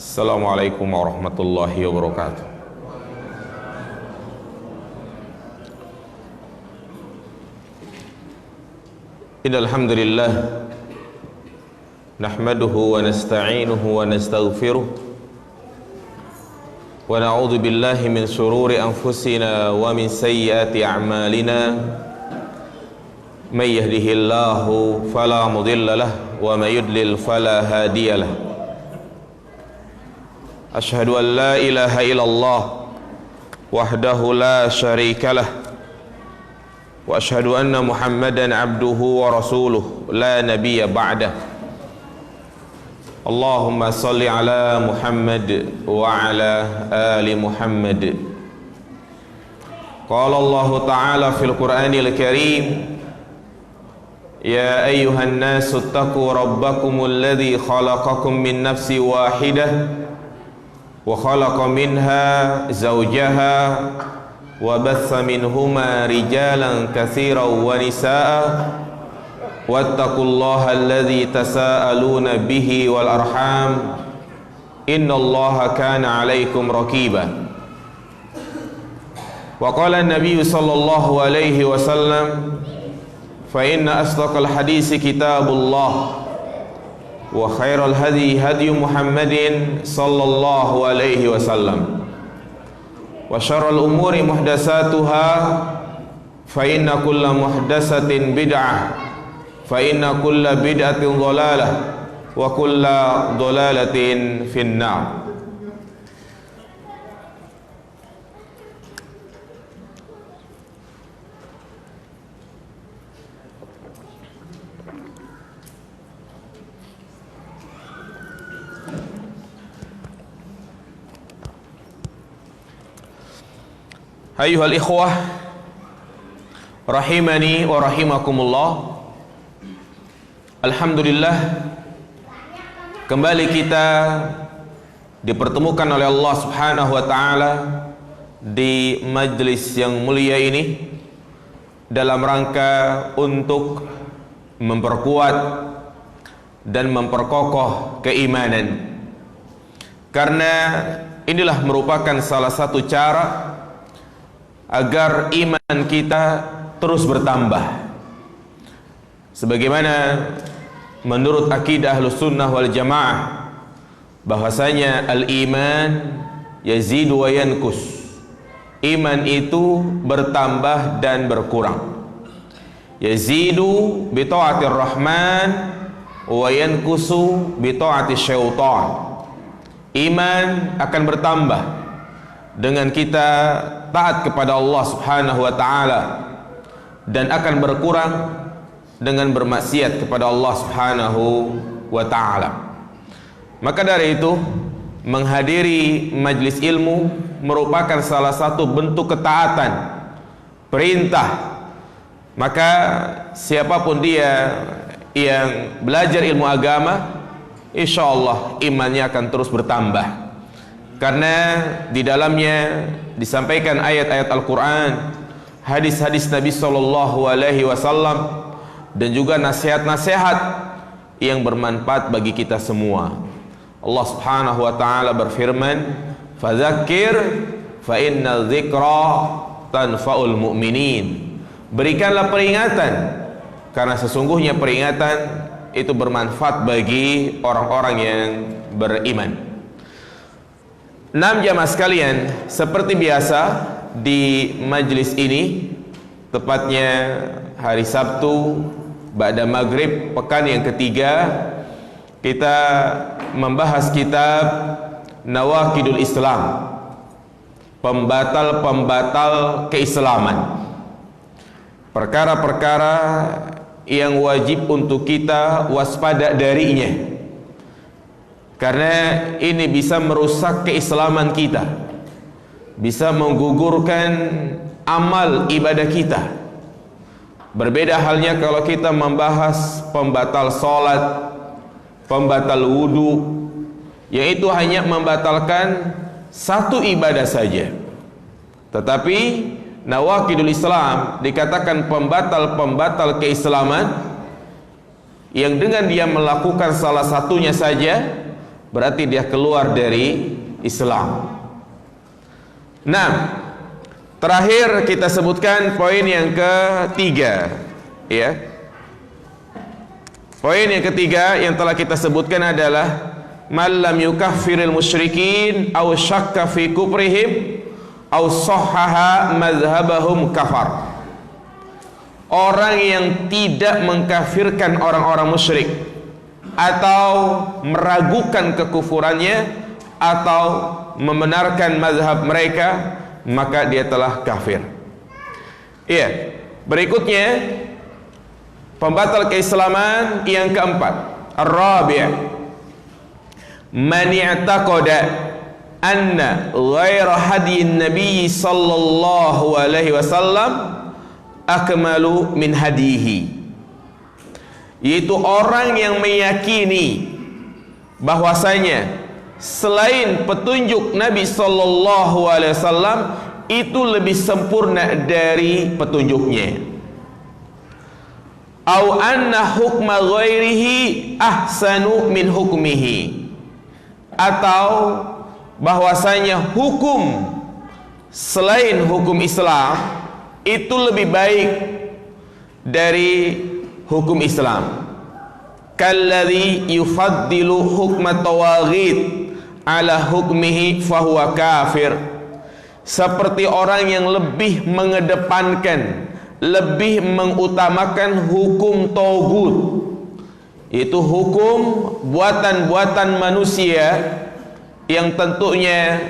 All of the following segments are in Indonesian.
Assalamualaikum warahmatullahi wabarakatuh. Innal hamdalillah nahmaduhu wa nasta'inuhu wa nastaghfiruh wa na'udzu billahi min shururi anfusina wa min sayyiati a'malina. May yahdihillahu fala mudilla lahu wa may yudlil fala hadiya lahu. Ashhadu an la ilaha illallah wahdahu la syarika lah wa ashhadu anna Muhammadan abduhu wa rasuluh la nabiyya ba'dah. Allahumma salli ala Muhammad wa ala ali Muhammad. Qala Allah ta'ala fil Qur'anil Karim, ya ayyuhan nasu ittaqu rabbakumul ladzi khalaqakum min nafsin wahidah wa khalaqa minha zawjaha wa batha minhuma rijalan katsiran wa nisaa wattaqullaha alladzi tasaaluna bihi wal arham innallaha kana 'alaikum raqiba. Wa qala an-nabiy sallallahu alaihi wasallam, fa inna asdaqal hadisi kitabullah wa khairal hadi hadi Muhammadin sallallahu alaihi wasallam wa syarrul umuri muhdatsatuha fa inna kulla muhdatsatin bid'ah fa inna kulla bid'atin dhalalah wa kulla dhalalatin finnar. Ayyuhal ikhwah rahimani wa rahimakumullah. Alhamdulillah, kembali kita dipertemukan oleh Allah Subhanahu wa taala di majlis yang mulia ini dalam rangka untuk memperkuat dan memperkokoh keimanan, karena inilah merupakan salah satu cara agar iman kita terus bertambah. Sebagaimana menurut akidah Ahlus Sunnah wal Jamaah, bahwasanya al-iman yazidu wa yankus. Iman itu bertambah dan berkurang. Yazidu bi ta'atir rahman wa yankusu bi ta'atis syaitan. Iman akan bertambah dengan kita taat kepada Allah Subhanahu wa taala, dan akan berkurang dengan bermaksiat kepada Allah Subhanahu wa taala. Maka dari itu, menghadiri majlis ilmu merupakan salah satu bentuk ketaatan, perintah. Maka siapapun dia yang belajar ilmu agama, insyaallah imannya akan terus bertambah, karena di dalamnya disampaikan ayat-ayat Al-Quran, hadis-hadis Nabi Sallallahu Alaihi Wasallam, dan juga nasihat-nasihat yang bermanfaat bagi kita semua. Allah Subhanahu Wa Taala berfirman, "Fadzakir, fa inna dzikra tanfa'ul mu'minin." Berikanlah peringatan, karena sesungguhnya peringatan itu bermanfaat bagi orang-orang yang beriman. 6 jamaah sekalian, seperti biasa di majlis ini, tepatnya hari Sabtu ba'da maghrib pekan yang ketiga, kita membahas kitab Nawaqidul Islam, pembatal-pembatal keislaman, perkara-perkara yang wajib untuk kita waspada darinya, karena ini bisa merusak keislaman kita, bisa menggugurkan amal ibadah kita. Berbeda halnya kalau kita membahas pembatal salat, pembatal wudu, yaitu hanya membatalkan satu ibadah saja. Tetapi Nawaqidul Islam dikatakan pembatal-pembatal keislaman yang dengan dia melakukan salah satunya saja berarti dia keluar dari Islam. Nah, terakhir kita sebutkan poin yang ketiga, ya. Poin yang ketiga yang telah kita sebutkan adalah man lam yukaffiril musyrikin aw syakka fi kufrihim aw sahhaha madhhabahum kafar. Orang yang tidak mengkafirkan orang-orang musyrik atau meragukan kekufurannya atau membenarkan mazhab mereka, maka dia telah kafir. Iya. Berikutnya pembatal keislaman yang keempat, ar-rabi', man i'taqada anna ghaira hadiyin nabiy sallallahu alaihi wasallam akmalu min hadihi, yaitu orang yang meyakini bahwasanya selain petunjuk Nabi sallallahu alaihi wasallam itu lebih sempurna dari petunjuknya, au anna hukma ghairihi ahsanu min hukmihi, atau bahwasanya hukum selain hukum Islam itu lebih baik dari hukum Islam. Kalladzi yufaddilu hukma tawaghit ala hukmihi fahuwa kafir, seperti orang yang lebih mengedepankan, lebih mengutamakan hukum taugut, yaitu hukum buatan-buatan manusia yang tentunya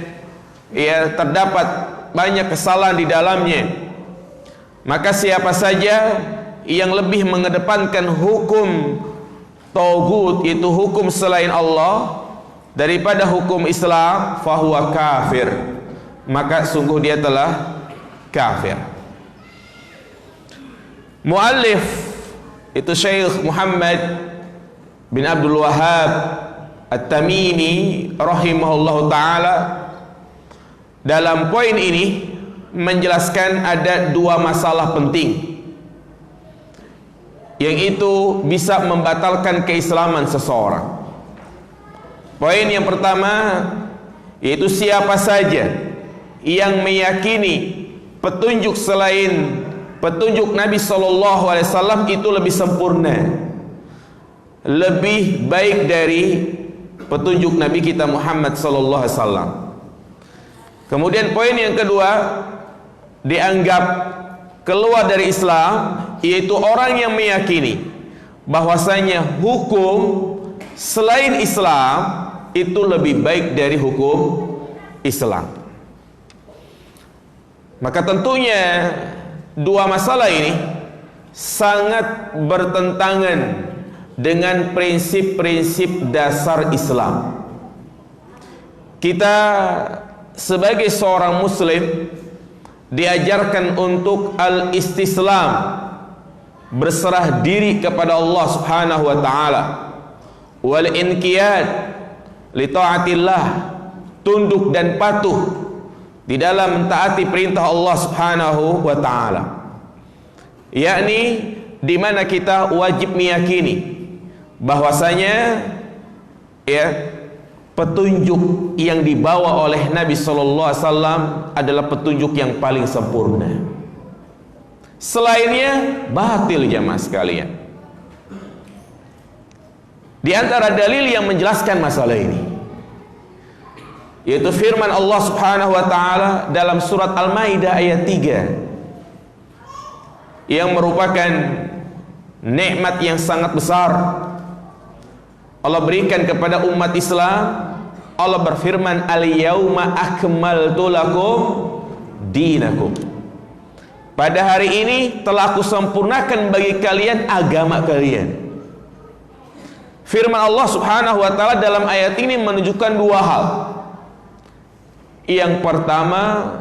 ya terdapat banyak kesalahan di dalamnya. Maka siapa saja yang lebih mengedepankan hukum taugut, itu hukum selain Allah, daripada hukum Islam, fahuwa kafir, maka sungguh dia telah kafir. Muallif itu Syekh Muhammad bin Abdul Wahhab At-Tamimi rahimahullahu ta'ala dalam poin ini menjelaskan ada dua masalah penting yang itu bisa membatalkan keislaman seseorang. Poin yang pertama yaitu siapa saja yang meyakini petunjuk selain petunjuk Nabi SAW itu lebih sempurna, lebih baik dari petunjuk Nabi kita Muhammad SAW. Kemudian poin yang kedua, dianggap keluar dari Islam, yaitu orang yang meyakini bahwasanya hukum selain Islam itu lebih baik dari hukum Islam. Maka tentunya dua masalah ini sangat bertentangan dengan prinsip-prinsip dasar Islam. Kita sebagai seorang muslim diajarkan untuk al-istislam, berserah diri kepada Allah Subhanahu wa taala, wal inqiyad li taatillah, tunduk dan patuh di dalam mentaati perintah Allah Subhanahu wa taala. Yakni di mana kita wajib meyakini bahwasanya ya petunjuk yang dibawa oleh Nabi sallallahu alaihi wasallam adalah petunjuk yang paling sempurna. Selainnya batil, jamaah sekalian. Di antara dalil yang menjelaskan masalah ini yaitu firman Allah Subhanahu wa taala dalam surat Al-Maidah ayat 3 yang merupakan nikmat yang sangat besar Allah berikan kepada umat Islam. Allah berfirman, al-yauma akmaltu lakum dinakum, pada hari ini telah aku sempurnakan bagi kalian agama kalian. Firman Allah Subhanahu wa taala dalam ayat ini menunjukkan dua hal. Yang pertama,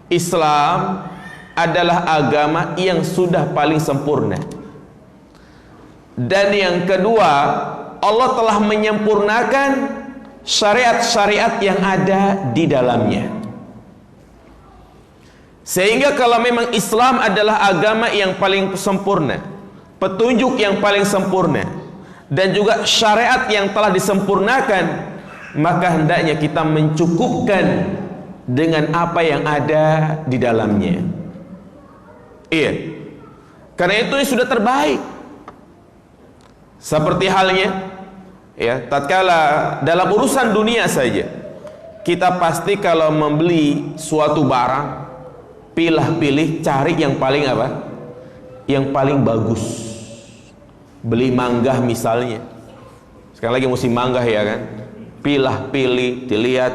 Islam adalah agama yang sudah paling sempurna. Dan yang kedua, Allah telah menyempurnakan syariat-syariat yang ada di dalamnya. Sehingga kalau memang Islam adalah agama yang paling sempurna, petunjuk yang paling sempurna, dan juga syariat yang telah disempurnakan, maka hendaknya kita mencukupkan dengan apa yang ada di dalamnya. Iya, karena itu sudah terbaik. Seperti halnya, ya, tatkala dalam urusan dunia saja, kita pasti kalau membeli suatu barang, pilih cari yang paling apa? Yang paling bagus. Beli mangga misalnya, sekarang lagi musim mangga ya kan, pilih dilihat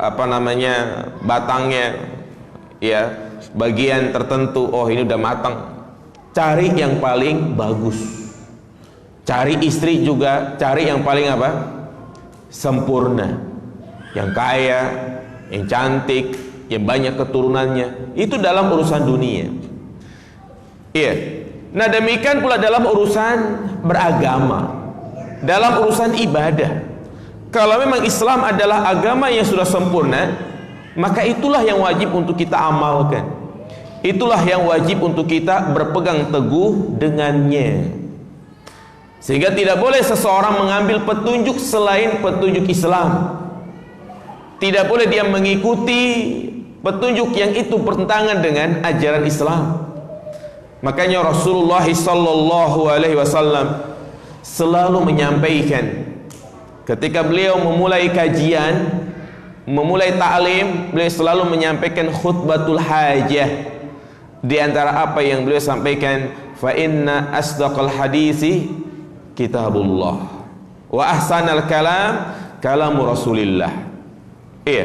apa namanya batangnya, ya, bagian tertentu, oh ini udah matang, cari yang paling bagus. Cari istri juga cari yang paling apa? Sempurna, yang kaya, yang cantik, yang banyak keturunannya. Itu dalam urusan dunia. Iya. Nah, demikian pula dalam urusan beragama, dalam urusan ibadah. Kalau memang Islam adalah agama yang sudah sempurna, maka itulah yang wajib untuk kita amalkan. Itulah yang wajib untuk kita berpegang teguh dengannya. Sehingga tidak boleh seseorang mengambil petunjuk selain petunjuk Islam. Tidak boleh dia mengikuti petunjuk yang itu bertentangan dengan ajaran Islam. Makanya Rasulullah sallallahu alaihi wasallam selalu menyampaikan, ketika beliau memulai kajian, memulai ta'lim, beliau selalu menyampaikan khutbatul hajah. Di antara apa yang beliau sampaikan, fa inna asdaqal hadisi kitabullah wa ahsanal kalam kalamu Rasulillah. Iya.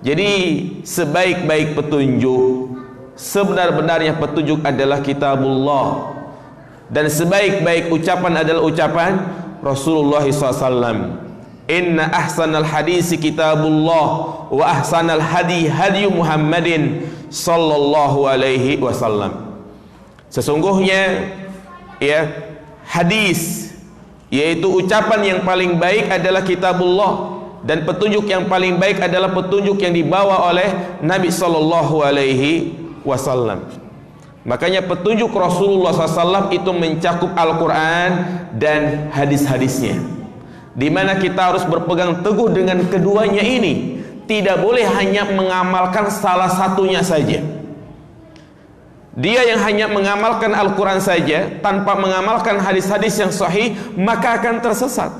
Jadi sebaik-baik petunjuk, sebenar-benarnya petunjuk adalah kitabullah, dan sebaik-baik ucapan adalah ucapan Rasulullah SAW. Inna ahsanal hadisi kitabullah wa ahsanal hadi hadi Muhammadin sallallahu alaihi wasallam. Sesungguhnya, ya, hadis, yaitu ucapan yang paling baik adalah kitabullah, dan petunjuk yang paling baik adalah petunjuk yang dibawa oleh Nabi sallallahu alaihi wasallam. Makanya petunjuk Rasulullah SAW itu mencakup Al-Quran dan hadis-hadisnya, di mana kita harus berpegang teguh dengan keduanya ini. Tidak boleh hanya mengamalkan salah satunya saja. Dia yang hanya mengamalkan Al-Quran saja tanpa mengamalkan hadis-hadis yang sahih, maka akan tersesat.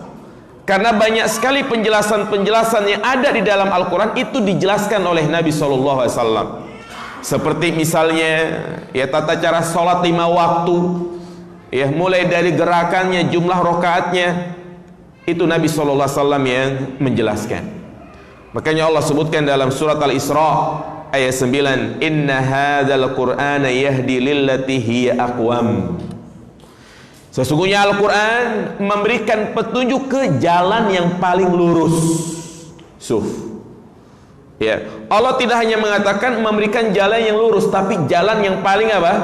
Karena banyak sekali penjelasan-penjelasan yang ada di dalam Al-Quran itu dijelaskan oleh Nabi SAW. Seperti misalnya, ya, tata cara sholat 5 waktu, ya, mulai dari gerakannya, jumlah rakaatnya, itu Nabi SAW yang menjelaskan. Makanya Allah sebutkan dalam surat Al-Isra ayat 9, inna hadzal qur'ana yahdi lillati hiya aqwam. Sesungguhnya Al-Quran memberikan petunjuk ke jalan yang paling lurus. Ya, Allah tidak hanya mengatakan memberikan jalan yang lurus, tapi jalan yang paling apa?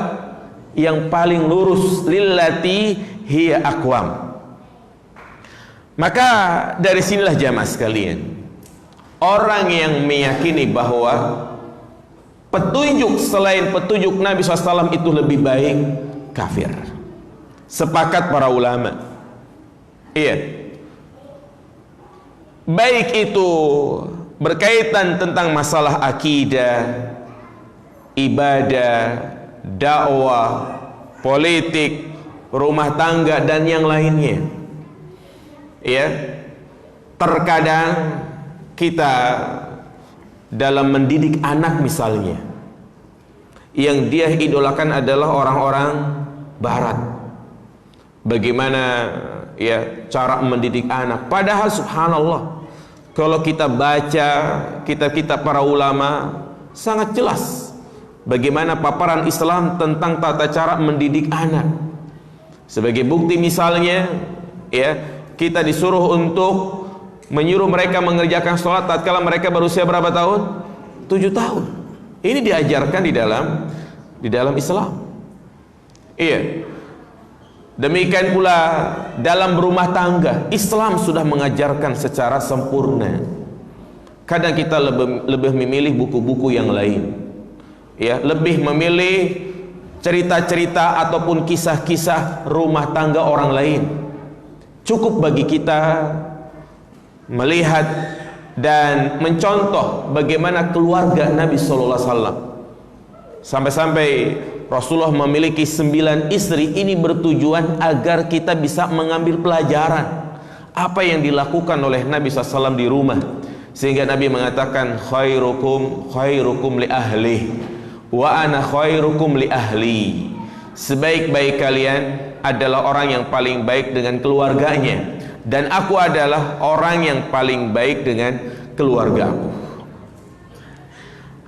Yang paling lurus, lillati hiya aqwam. Maka dari sinilah jamaah sekalian, orang yang meyakini bahwa petunjuk selain petunjuk Nabi SAW itu lebih baik, kafir. Sepakat para ulama. Iya. Baik itu berkaitan tentang masalah akidah, ibadah, dakwah, politik, rumah tangga, dan yang lainnya. Ya. Terkadang kita dalam mendidik anak misalnya, yang dia idolakan adalah orang-orang barat. Bagaimana, ya, cara mendidik anak. Padahal subhanallah, kalau kita baca kitab-kitab para ulama, sangat jelas bagaimana paparan Islam tentang tata cara mendidik anak. Sebagai bukti misalnya, ya, kita disuruh untuk menyuruh mereka mengerjakan sholat tatkala mereka berusia berapa tahun? 7 tahun. Ini diajarkan di dalam Islam. Iya. Demikian pula dalam berumah tangga, Islam sudah mengajarkan secara sempurna. Kadang kita lebih memilih buku-buku yang lain, ya, lebih memilih cerita-cerita ataupun kisah-kisah rumah tangga orang lain. Cukup bagi kita melihat dan mencontoh bagaimana keluarga Nabi sallallahu alaihi wasallam. Sampai-sampai Rasulullah memiliki 9 istri. Ini bertujuan agar kita bisa mengambil pelajaran apa yang dilakukan oleh Nabi SAW di rumah, sehingga Nabi mengatakan khairukum khairukum li ahli wa ana khairukum li ahli. Sebaik-baik kalian adalah orang yang paling baik dengan keluarganya, dan aku adalah orang yang paling baik dengan keluargaku.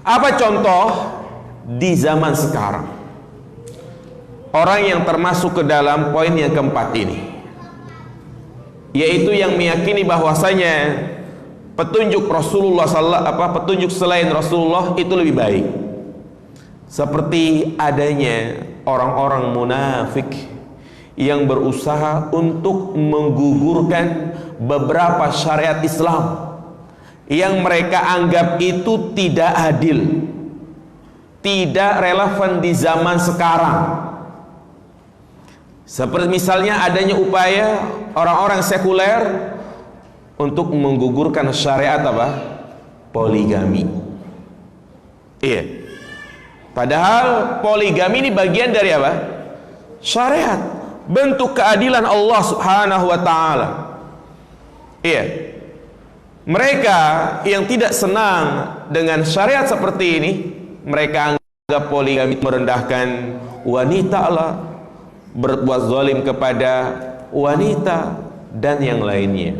Apa contoh di zaman sekarang orang yang termasuk ke dalam poin yang keempat ini, yaitu yang meyakini bahwasanya petunjuk Rasulullah petunjuk selain Rasulullah itu lebih baik, seperti adanya orang-orang munafik yang berusaha untuk menggugurkan beberapa syariat Islam yang mereka anggap itu tidak adil, tidak relevan di zaman sekarang. Seperti misalnya adanya upaya orang-orang sekuler untuk menggugurkan syariat poligami. Iya. Padahal poligami ini bagian dari syariat, bentuk keadilan Allah Subhanahu wa taala. Iya. Mereka yang tidak senang dengan syariat seperti ini, mereka anggap poligami merendahkan wanita Allah, berbuat zalim kepada wanita dan yang lainnya.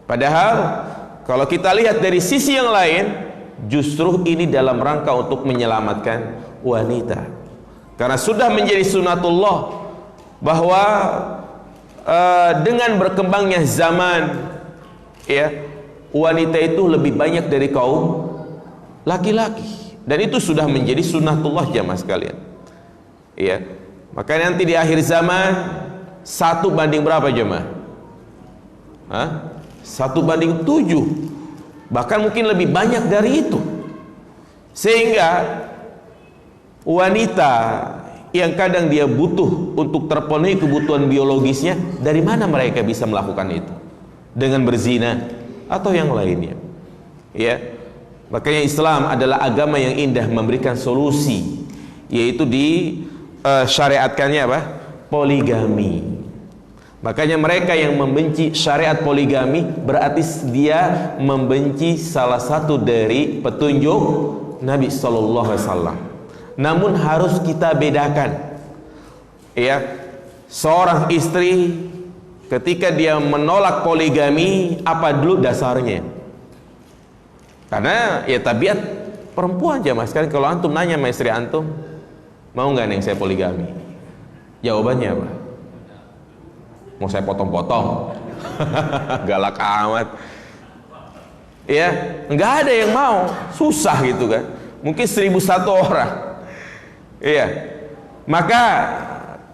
Padahal kalau kita lihat dari sisi yang lain, justru ini dalam rangka untuk menyelamatkan wanita, karena sudah menjadi sunatullah bahwa dengan berkembangnya zaman, ya, wanita itu lebih banyak dari kaum laki-laki, dan itu sudah menjadi sunatullah jamaah sekalian. Ya, maka nanti di akhir zaman 1 banding berapa jemaah? 1 banding 7, bahkan mungkin lebih banyak dari itu. Sehingga wanita yang kadang dia butuh untuk terpenuhi kebutuhan biologisnya, dari mana mereka bisa melakukan itu? Dengan berzina atau yang lainnya. Ya, makanya Islam adalah agama yang indah memberikan solusi, yaitu syariatkannya poligami. Makanya mereka yang membenci syariat poligami berarti dia membenci salah satu dari petunjuk Nabi sallallahu alaihi wasallam. Namun harus kita bedakan, ya, seorang istri ketika dia menolak poligami, apa dulu dasarnya? Karena ya tabiat perempuan jamaah sekalian. Kalau antum nanya sama istri antum, mau nggak nih saya poligami? Jawabannya apa? Mau saya potong-potong? Galak amat. Ya, nggak ada yang mau, susah gitu kan. Mungkin 1001 orang. Iya. Maka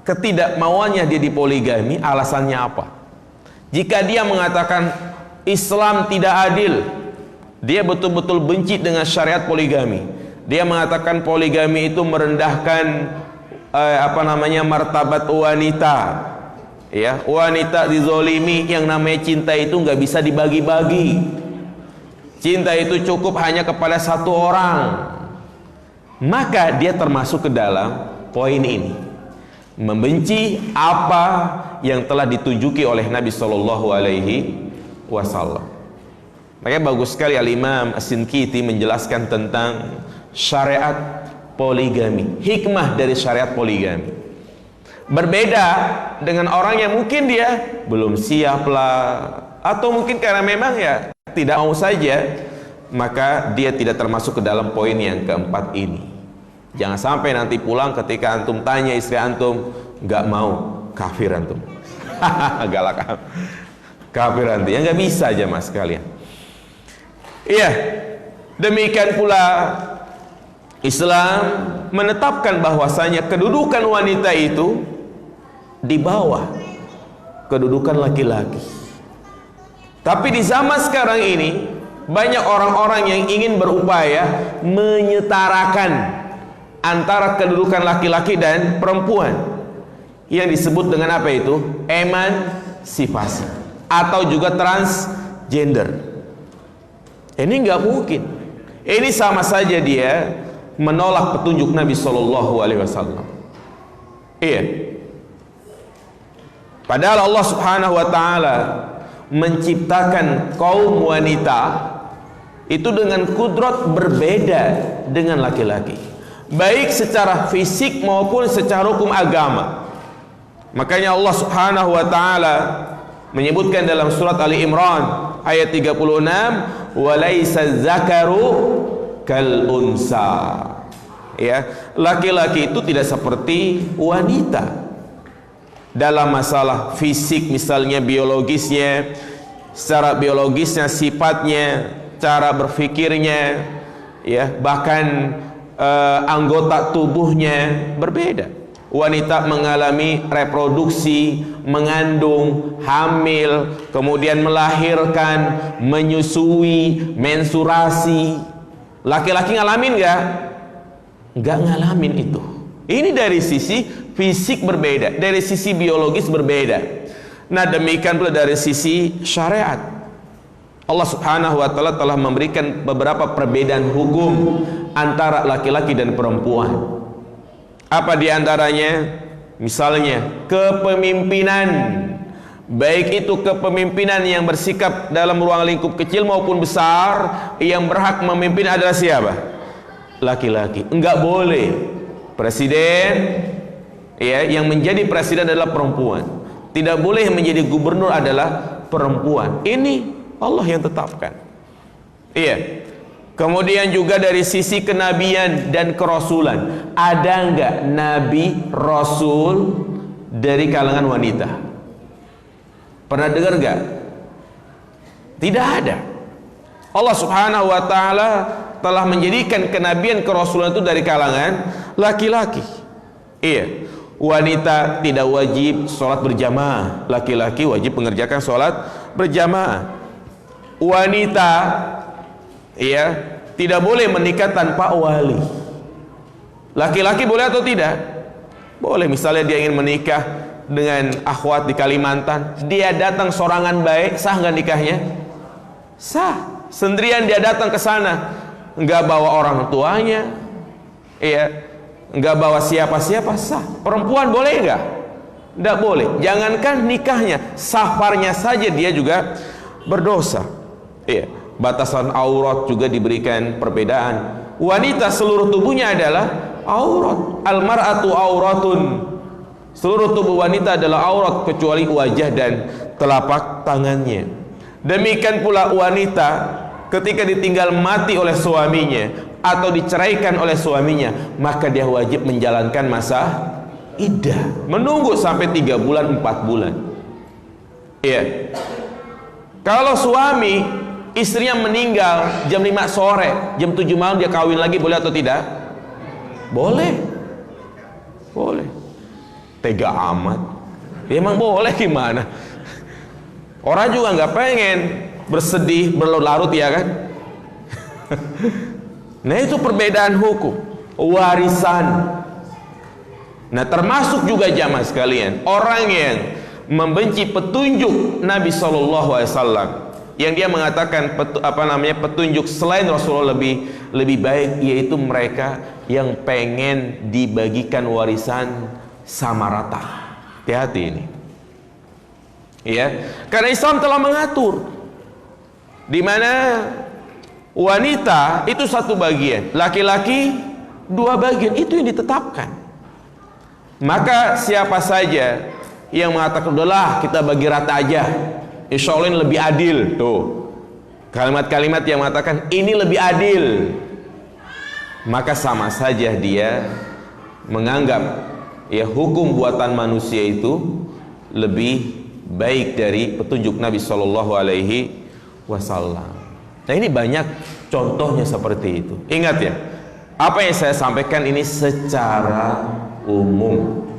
ketidakmauannya dia dipoligami, alasannya apa? Jika dia mengatakan Islam tidak adil, dia betul-betul benci dengan syariat poligami, dia mengatakan poligami itu merendahkan martabat wanita, ya, wanita dizolimi, yang namanya cinta itu nggak bisa dibagi-bagi, cinta itu cukup hanya kepada satu orang, maka dia termasuk ke dalam poin ini, membenci apa yang telah ditunjuki oleh Nabi Shallallahu Alaihi Wasallam. Makanya bagus sekali Al-Imam As-Sinqiti menjelaskan tentang syariat poligami, hikmah dari syariat poligami. Berbeda dengan orang yang mungkin dia belum siap lah, atau mungkin karena memang ya tidak mau saja, maka dia tidak termasuk ke dalam poin yang keempat ini. Jangan sampai nanti pulang ketika antum tanya istri antum, nggak mau, kafir antum. Galak, kafir antum. Ya nggak bisa aja mas sekalian. Iya, demikian pula Islam menetapkan bahwasanya kedudukan wanita itu di bawah kedudukan laki-laki. Tapi di zaman sekarang ini banyak orang-orang yang ingin berupaya menyetarakan antara kedudukan laki-laki dan perempuan, yang disebut dengan apa itu? Emansipasi atau juga gender. Ini nggak mungkin. Ini sama saja dia menolak petunjuk Nabi Shallallahu Alaihi Wasallam. Iya. Padahal Allah Subhanahu Wa Taala menciptakan kaum wanita itu dengan kudrat berbeda dengan laki-laki, baik secara fisik maupun secara hukum agama. Makanya Allah Subhanahu Wa Taala menyebutkan dalam surat Ali Imran ayat 36, "Walaisa zakaru kal unsa." Ya, laki-laki itu tidak seperti wanita dalam masalah fisik, misalnya biologisnya, secara biologisnya, sifatnya, cara berfikirnya, ya, bahkan anggota tubuhnya berbeda. Wanita mengalami reproduksi, mengandung, hamil, kemudian melahirkan, menyusui, mensurasi. Laki-laki ngalamin nggak? Nggak ngalamin itu. Ini dari sisi fisik berbeda, dari sisi biologis berbeda. Nah, demikian pula dari sisi syariat. Allah Subhanahu wa Ta'ala telah memberikan beberapa perbedaan hukum antara laki-laki dan perempuan. Apa di antaranya? Misalnya kepemimpinan, baik itu kepemimpinan yang bersikap dalam ruang lingkup kecil maupun besar, yang berhak memimpin adalah siapa? Laki-laki. Enggak boleh presiden, ya, yang menjadi presiden adalah perempuan. Tidak boleh menjadi gubernur adalah perempuan. Ini Allah yang tetapkan. Iya. Kemudian juga dari sisi kenabian dan kerasulan, ada enggak nabi rasul dari kalangan wanita? Pernah dengar enggak? Tidak ada. Allah Subhanahu wa Ta'ala telah menjadikan kenabian kerasulan itu dari kalangan laki-laki. Iya. Wanita tidak wajib sholat berjamaah, laki-laki wajib mengerjakan sholat berjamaah. Wanita, iya, tidak boleh menikah tanpa wali. Laki-laki boleh atau tidak? Boleh. Misalnya dia ingin menikah dengan akhwat di Kalimantan, dia datang sorangan baik, sah nggak nikahnya? Sah. Sendirian dia datang ke sana, nggak bawa orang tuanya, iya, nggak bawa siapa-siapa, sah. Perempuan boleh nggak? Nggak boleh. Jangankan nikahnya, safarnya saja dia juga berdosa. Iya. Batasan aurat juga diberikan perbedaan. Wanita seluruh tubuhnya adalah aurat. Al-mar'atu auratun. Seluruh tubuh wanita adalah aurat kecuali wajah dan telapak tangannya. Demikian pula wanita ketika ditinggal mati oleh suaminya atau diceraikan oleh suaminya, maka dia wajib menjalankan masa iddah, menunggu sampai 3 bulan 4 bulan. Iya. Kalau suami istrinya meninggal jam 5 sore, jam 7 malam dia kawin lagi, boleh atau tidak? Boleh. Boleh. Tega amat. Ya, emang boleh gimana? Orang juga nggak pengen bersedih berlarut-larut, ya kan? Nah, itu perbedaan hukum warisan. Nah, termasuk juga jamaah sekalian, orang yang membenci petunjuk Nabi SAW, yang dia mengatakan petunjuk selain Rasulullah lebih baik, yaitu mereka yang pengen dibagikan warisan sama rata. Hati-hati ini. Ya, karena Islam telah mengatur di mana wanita itu 1 bagian, laki-laki 2 bagian, itu yang ditetapkan. Maka siapa saja yang mengatakan udahlah kita bagi rata aja, insya Allah ini lebih adil, tuh kalimat-kalimat yang mengatakan ini lebih adil, maka sama saja dia menganggap ya hukum buatan manusia itu lebih baik dari petunjuk Nabi Shallallahu Alaihi Wasallam. Nah, ini banyak contohnya seperti itu. Ingat ya, apa yang saya sampaikan ini secara umum.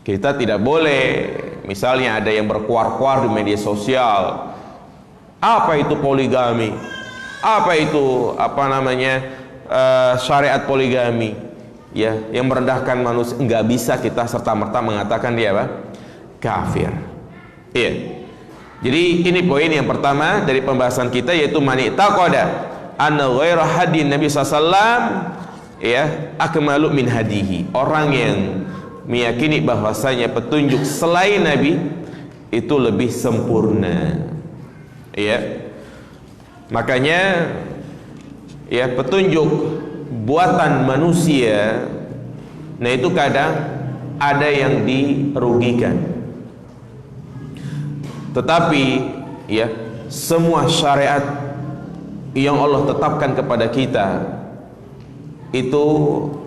Kita tidak boleh misalnya ada yang berkuar-kuar di media sosial. Apa itu poligami? Apa itu syariat poligami? Ya, yang merendahkan manusia. Enggak bisa kita serta-merta mengatakan dia apa? Kafir. Iya. Jadi ini poin yang pertama dari pembahasan kita, yaitu man i'taqada anna ghaira hadi Nabi SAW ya akmalu min hadihi. Orang yang meyakini bahwasanya petunjuk selain Nabi itu lebih sempurna. Ya. Makanya ya petunjuk buatan manusia, nah itu kadang ada yang dirugikan. Tetapi ya semua syariat yang Allah tetapkan kepada kita itu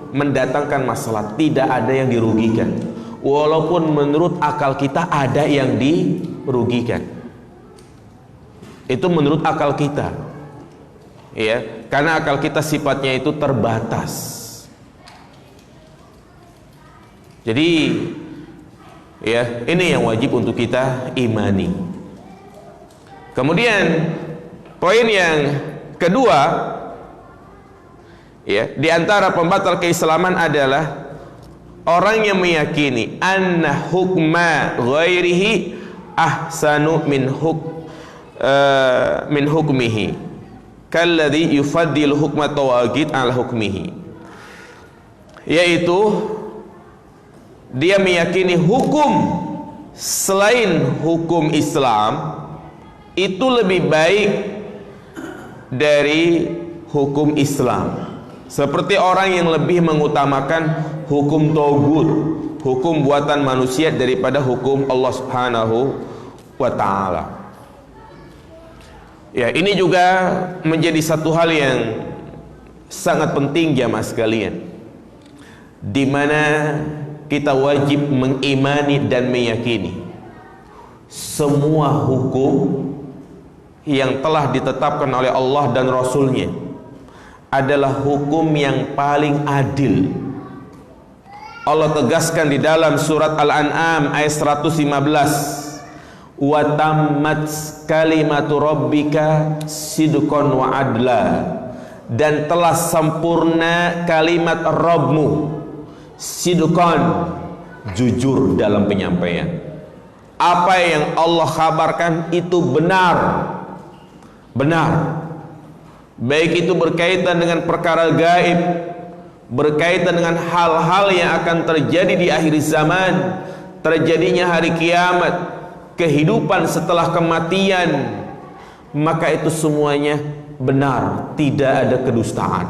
mendatangkan masalah, tidak ada yang dirugikan. Walaupun menurut akal kita ada yang dirugikan. Itu menurut akal kita. Ya, karena akal kita sifatnya itu terbatas. Jadi ya, ini yang wajib untuk kita imani. Kemudian poin yang kedua, ya, di antara pembatal keislaman adalah orang yang meyakini anna hukma ghairihi ahsanu min hukmihi kalladhi yufaddil hukma tawagid ala hukmihi, yaitu dia meyakini hukum selain hukum Islam itu lebih baik dari hukum Islam. Seperti orang yang lebih mengutamakan hukum tauhid, hukum buatan manusia daripada hukum Allah Subhanahu wa ta'ala. Ya, ini juga menjadi satu hal yang sangat penting jamaah sekalian, di mana kita wajib mengimani dan meyakini semua hukum yang telah ditetapkan oleh Allah dan Rasulnya adalah hukum yang paling adil. Allah tegaskan di dalam surat Al-An'am ayat 115, wa tammat kalimatu rabbika sidqan wa adla, dan telah sempurna kalimat Rabbmu sidqan, jujur dalam penyampaian. Apa yang Allah kabarkan itu benar, baik itu berkaitan dengan perkara gaib, berkaitan dengan hal-hal yang akan terjadi di akhir zaman, terjadinya hari kiamat, kehidupan setelah kematian, maka itu semuanya benar, tidak ada kedustaan.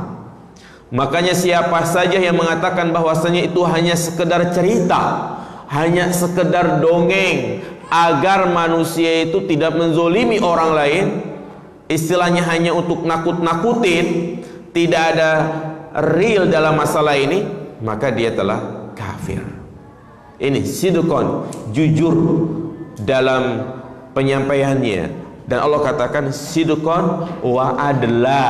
Makanya siapa saja yang mengatakan bahwasanya itu hanya sekedar cerita, hanya sekedar dongeng agar manusia itu tidak menzolimi orang lain, istilahnya hanya untuk nakut-nakutin, tidak ada real dalam masalah ini, maka dia telah kafir. Ini sidqan, jujur dalam penyampaiannya. Dan Allah katakan sidqan wa adla,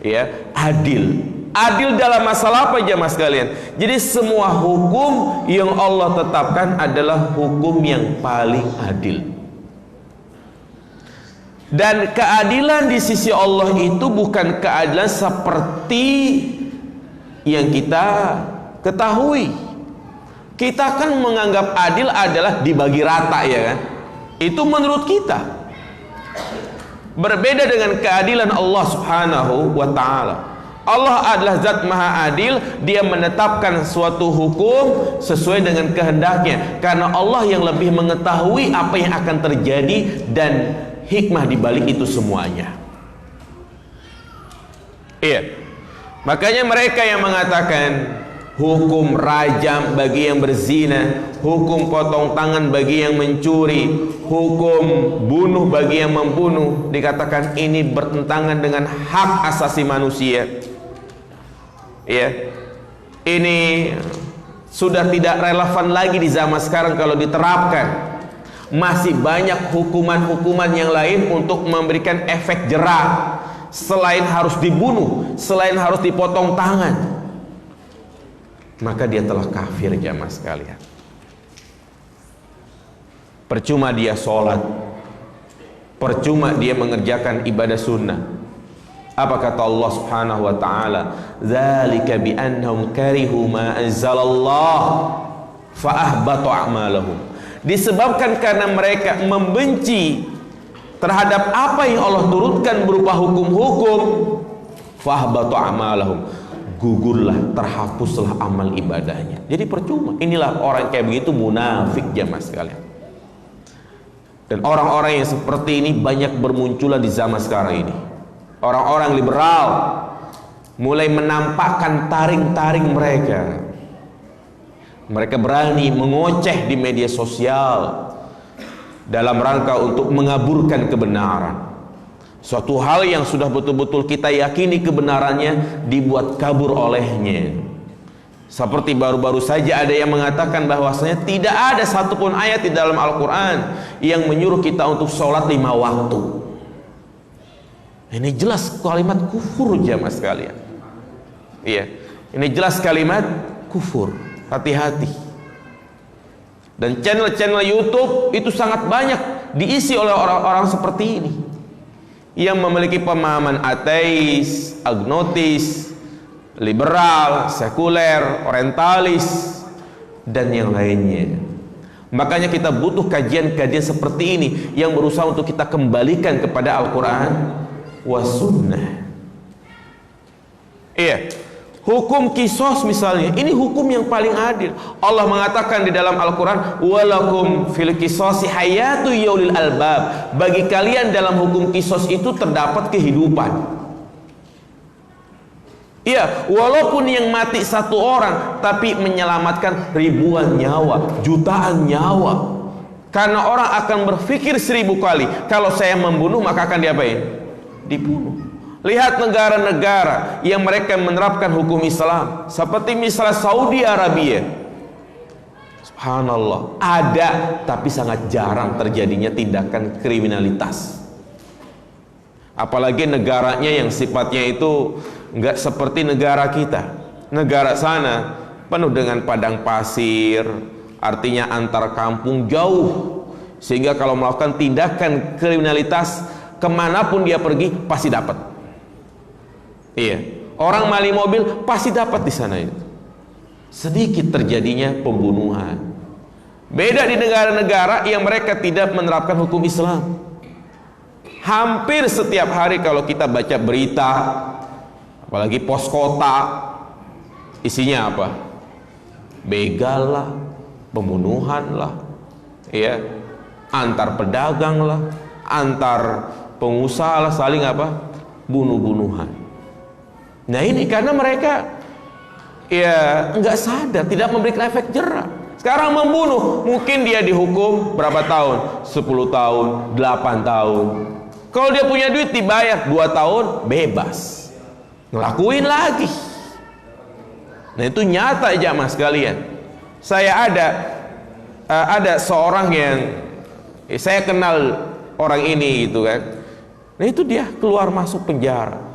ya, adil dalam masalah apa jemaah sekalian? Jadi semua hukum yang Allah tetapkan adalah hukum yang paling adil. Dan keadilan di sisi Allah itu bukan keadilan seperti yang kita ketahui. Kita kan menganggap adil adalah dibagi rata, ya kan? Itu menurut kita. Berbeda dengan keadilan Allah Subhanahu wa ta'ala. Allah adalah zat maha adil. Dia menetapkan suatu hukum sesuai dengan kehendaknya, karena Allah yang lebih mengetahui apa yang akan terjadi dan hikmah di balik itu semuanya. Iya. Makanya mereka yang mengatakan hukum rajam bagi yang berzina, hukum potong tangan bagi yang mencuri, hukum bunuh bagi yang membunuh, dikatakan ini bertentangan dengan hak asasi manusia. Ya, ini sudah tidak relevan lagi di zaman sekarang kalau diterapkan. Masih banyak hukuman-hukuman yang lain untuk memberikan efek jerah, selain harus dibunuh, selain harus dipotong tangan. Maka dia telah kafir jamaah sekalian. Percuma dia sholat, percuma dia mengerjakan ibadah sunnah. Apa kata Allah Subhanahu wa ta'ala? Dzalika bi annahum karihu ma anzalallah fa ahbata a'malahum. disebabkan karena mereka membenci terhadap apa yang Allah turunkan berupa hukum-hukum, fahbatu amalahum, gugurlah, terhapuslah amal ibadahnya. Jadi percuma. Inilah orang kayak begitu munafik jamaah sekalian. Dan orang-orang yang seperti ini banyak bermunculan di zaman sekarang ini. Orang-orang liberal mulai menampakkan taring-taring mereka. Mereka berani mengoceh di media sosial dalam rangka untuk mengaburkan kebenaran. Suatu hal yang sudah betul-betul kita yakini kebenarannya dibuat kabur olehnya. Seperti baru-baru saja ada yang mengatakan bahwasanya tidak ada satupun ayat di dalam Al-Quran yang menyuruh kita untuk sholat 5 waktu. Ini jelas kalimat kufur jamaah sekalian. Iya, ini jelas kalimat kufur. Hati-hati. Dan channel-channel YouTube itu sangat banyak diisi oleh orang-orang seperti ini, yang memiliki pemahaman ateis, agnotis, liberal, sekuler, orientalis, dan yang lainnya. Makanya kita butuh kajian-kajian seperti ini yang berusaha untuk kita kembalikan kepada Al-Quran wa sunnah. Iya, hukum kisos misalnya, ini hukum yang paling adil. Allah mengatakan di dalam Al-Quran, walakum fil kisosi hayatu ya ulil albab, bagi kalian dalam hukum kisos itu terdapat kehidupan. Iya, walaupun yang mati 1 orang, tapi menyelamatkan ribuan nyawa, jutaan nyawa. Karena orang akan berpikir 1000 kali, kalau saya membunuh maka akan diapain? Dibunuh. Lihat negara-negara yang mereka menerapkan hukum Islam, seperti misalnya Saudi Arabia. Subhanallah, ada tapi sangat jarang terjadinya tindakan kriminalitas. Apalagi negaranya yang sifatnya itu nggak seperti negara kita. Negara sana penuh dengan padang pasir, artinya antar kampung jauh, sehingga kalau melakukan tindakan kriminalitas kemanapun dia pergi pasti dapat. Iya, orang maling mobil pasti dapat di sana itu. Sedikit terjadinya pembunuhan. Beda di negara-negara yang mereka tidak menerapkan hukum Islam. Hampir setiap hari kalau kita baca berita, apalagi pos kota, isinya apa? Begal lah, pembunuhan lah, ya, antar pedagang lah, antar pengusaha lah, saling apa? Bunuh-bunuhan. Nah ini karena mereka ya nggak sadar, tidak memberikan efek jerah. Sekarang membunuh, mungkin dia dihukum berapa tahun? 10 tahun, 8 tahun. Kalau dia punya duit dibayar 2 tahun, bebas. Ngelakuin lagi. Nah itu nyata jamaah sekalian. Saya ada seorang yang saya kenal orang ini gitu kan. Nah itu dia keluar masuk penjara.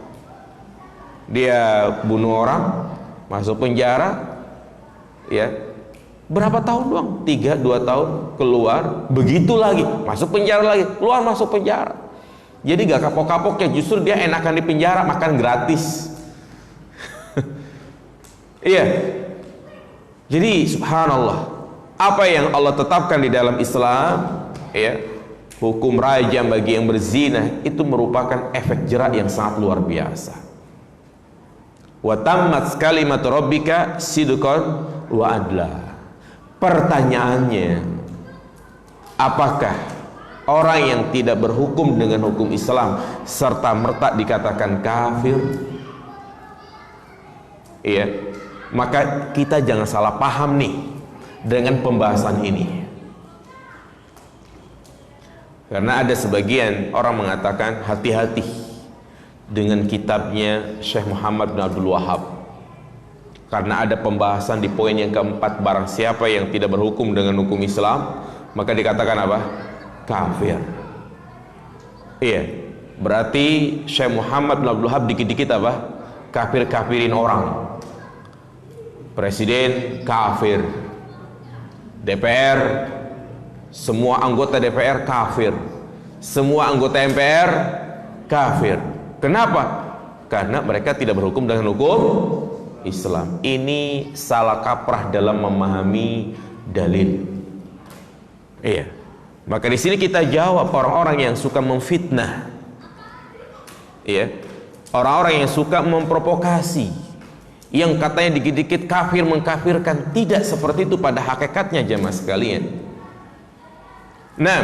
Dia bunuh orang, masuk penjara, ya berapa tahun doang? 2 tahun, keluar, begitu lagi, masuk penjara lagi, keluar masuk penjara. Jadi gak kapok-kapoknya, justru dia enakan di penjara, makan gratis. Iya. Jadi subhanallah, apa yang Allah tetapkan di dalam Islam, ya, hukum rajam bagi yang berzina itu merupakan efek jerak yang sangat luar biasa. Wa tammat kalimat rabbika sidqan wa adla. Pertanyaannya, apakah orang yang tidak berhukum dengan hukum Islam serta merta dikatakan kafir? Iya, maka kita jangan salah paham nih dengan pembahasan ini. Karena ada sebagian orang mengatakan hati-hati dengan kitabnya Syekh Muhammad bin Abdul Wahab, karena ada pembahasan di poin yang keempat, barang siapa yang tidak berhukum dengan hukum Islam maka dikatakan apa? Kafir. Iya, berarti Syekh Muhammad bin Abdul Wahab dikit-dikit apa? Kafir-kafirin orang. Presiden kafir, DPR, semua anggota DPR kafir, semua anggota MPR kafir. Kenapa? Karena mereka tidak berhukum dengan hukum Islam. Ini salah kaprah dalam memahami dalil. Iya. Maka di sini kita jawab orang-orang yang suka memfitnah. Iya. Orang-orang yang suka memprovokasi, yang katanya dikit-dikit kafir mengkafirkan. Tidak seperti itu pada hakikatnya jemaah sekalian. Nah,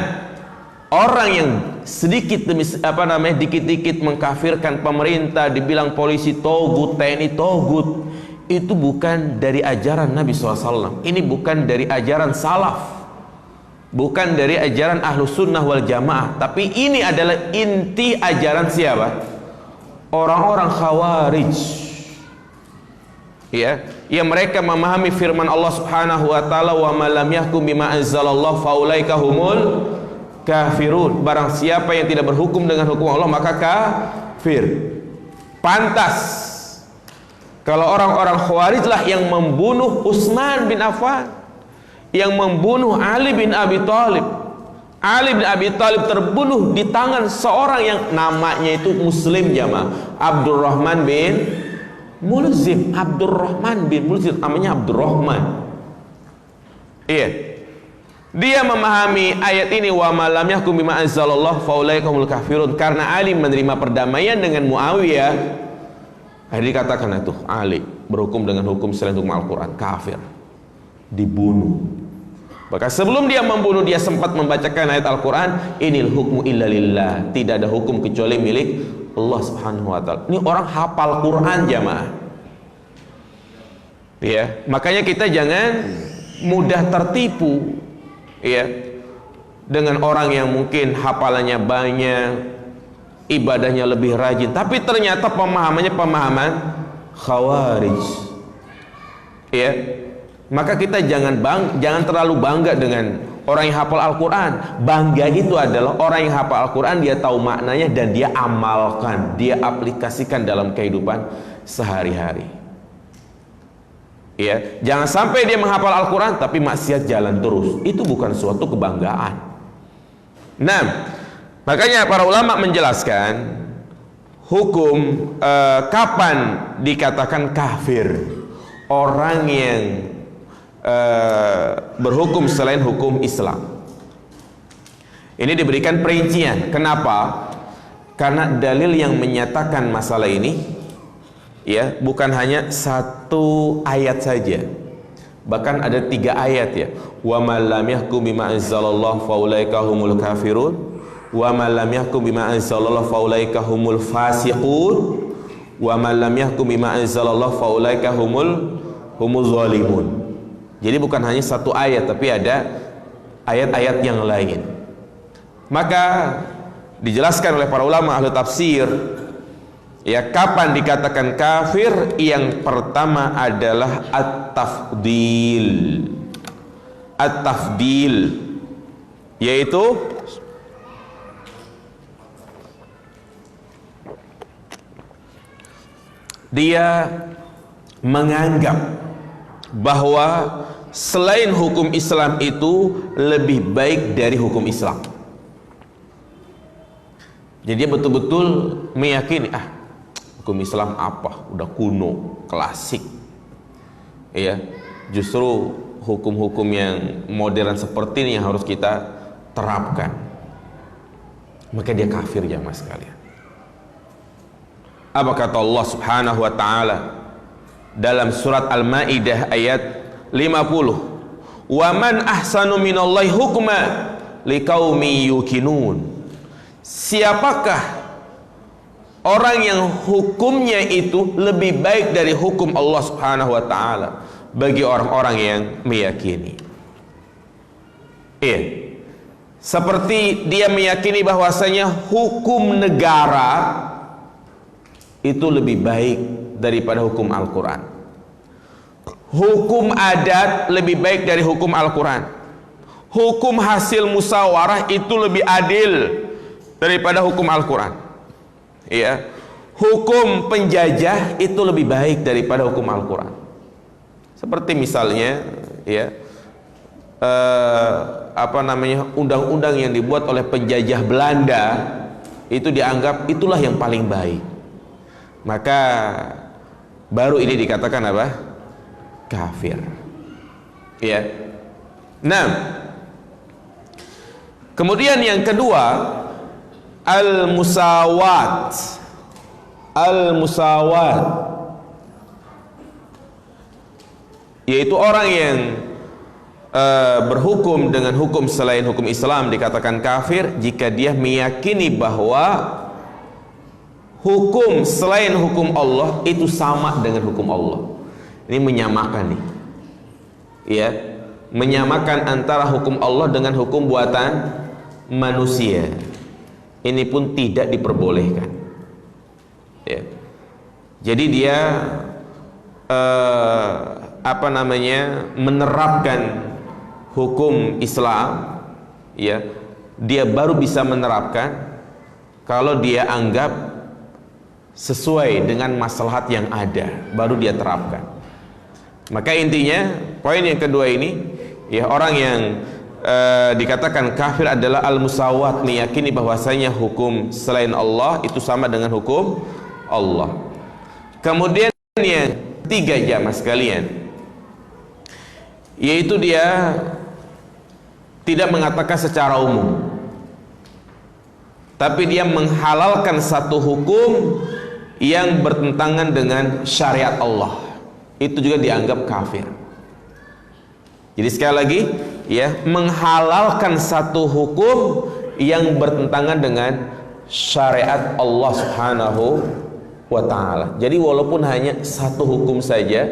orang yang sedikit demi dikit-dikit mengkafirkan pemerintah, dibilang polisi togut, TNI togut, itu bukan dari ajaran Nabi SAW. Ini bukan dari ajaran salaf, bukan dari ajaran Ahlus Sunnah wal Jamaah. Tapi ini adalah inti ajaran siapa? Orang-orang Khawarij, ya, yang mereka memahami firman Allah Subhanahu wa taala, wa man lam yahkum bima anzalallahu faulaika humul kafirun. Barang siapa yang tidak berhukum dengan hukum Allah maka kafir. Pantas kalau orang-orang Khawarij lah yang membunuh Utsman bin Affan, yang membunuh Ali bin Abi Thalib. Ali bin Abi Thalib terbunuh di tangan seorang yang namanya itu Muslim jamaah, Abdurrahman bin Mulzim. Abdurrahman bin Mulzim namanya Abdurrahman. Iya. Dia memahami ayat ini, wa ma lam yahkum bima anzalallahu faulaika humul kafirun, karena Ali menerima perdamaian dengan Muawiyah. Akhirnya dikatakan itu Ali berhukum dengan hukum selain hukum Al-Quran, kafir, dibunuh. Maka sebelum dia membunuh, dia sempat membacakan ayat Al-Quran, inil hukmu illa lillah, tidak ada hukum kecuali milik Allah Subhanahu wa ta'ala. Ini orang hafal Quran jamaah. Ya, makanya kita jangan mudah tertipu, ya, dengan orang yang mungkin hafalannya banyak, ibadahnya lebih rajin, tapi ternyata pemahamannya pemahaman Khawarij. Ya, maka kita jangan terlalu bangga dengan orang yang hafal Al-Quran. Bangga itu adalah orang yang hafal Al-Quran, dia tahu maknanya dan dia amalkan, dia aplikasikan dalam kehidupan sehari-hari. Ya, jangan sampai dia menghafal Al-Quran tapi maksiat jalan terus. Itu bukan suatu kebanggaan. Nah, makanya para ulama menjelaskan hukum kapan dikatakan kafir orang yang berhukum selain hukum Islam. Ini diberikan perincian. Kenapa? Karena dalil yang menyatakan masalah ini, ya, bukan hanya satu ayat saja, bahkan ada 3 ayat, ya. Wa man lam yahkum bima anzalallahu faulaika humul kafirun, wa man lam yahkum bima anzalallahu faulaika humul fasiqun, wa man lam yahkum bima anzalallahu faulaika humuz zalimun. Jadi bukan hanya satu ayat, tapi ada ayat-ayat yang lain. Maka dijelaskan oleh para ulama ahli tafsir, ya, kapan dikatakan kafir. Yang pertama adalah at-tafdil. At-tafdil yaitu dia menganggap bahwa selain hukum Islam itu lebih baik dari hukum Islam. Jadi dia betul-betul meyakini, hukum Islam apa, udah kuno, klasik. Ya, justru hukum-hukum yang modern seperti ini yang harus kita terapkan. Maka dia kafir jamaah sekalian. Apa kata Allah Subhanahu wa ta'ala dalam surat Al-Maidah ayat 50? Wa man ahsanu minallahi hukma liqaumi yuqinun. Siapakah orang yang hukumnya itu lebih baik dari hukum Allah Subhanahu wa ta'ala? Bagi orang-orang yang meyakini. Iya, seperti dia meyakini bahwasanya hukum negara itu lebih baik daripada hukum Al-Quran. Hukum adat lebih baik dari hukum Al-Quran. Hukum hasil musyawarah itu lebih adil daripada hukum Al-Quran. Ya, hukum penjajah itu lebih baik daripada hukum Al-Quran. Seperti misalnya, ya, undang-undang yang dibuat oleh penjajah Belanda itu dianggap itulah yang paling baik. Maka baru ini dikatakan apa? Kafir. Ya. Nah, Kemudian yang kedua, al-musawat. Al-musawat, yaitu orang yang berhukum dengan hukum selain hukum Islam dikatakan kafir jika dia meyakini bahwa hukum selain hukum Allah itu sama dengan hukum Allah. Ini menyamakan nih, ya, menyamakan antara hukum Allah dengan hukum buatan manusia. Ini pun tidak diperbolehkan, ya. Jadi dia menerapkan hukum Islam, ya, dia baru bisa menerapkan kalau dia anggap sesuai dengan maslahat yang ada, baru dia terapkan. Maka intinya poin yang kedua ini, ya, orang yang dikatakan kafir adalah al-musawat, meyakini bahwasanya hukum selain Allah itu sama dengan hukum Allah. Kemudian yang ketiga, jamaah sekalian, yaitu dia tidak mengatakan secara umum, tapi dia menghalalkan satu hukum yang bertentangan dengan syariat Allah. Itu juga dianggap kafir. Jadi sekali lagi, ya, menghalalkan satu hukum yang bertentangan dengan syariat Allah Subhanahu wa ta'ala. Jadi walaupun hanya satu hukum saja,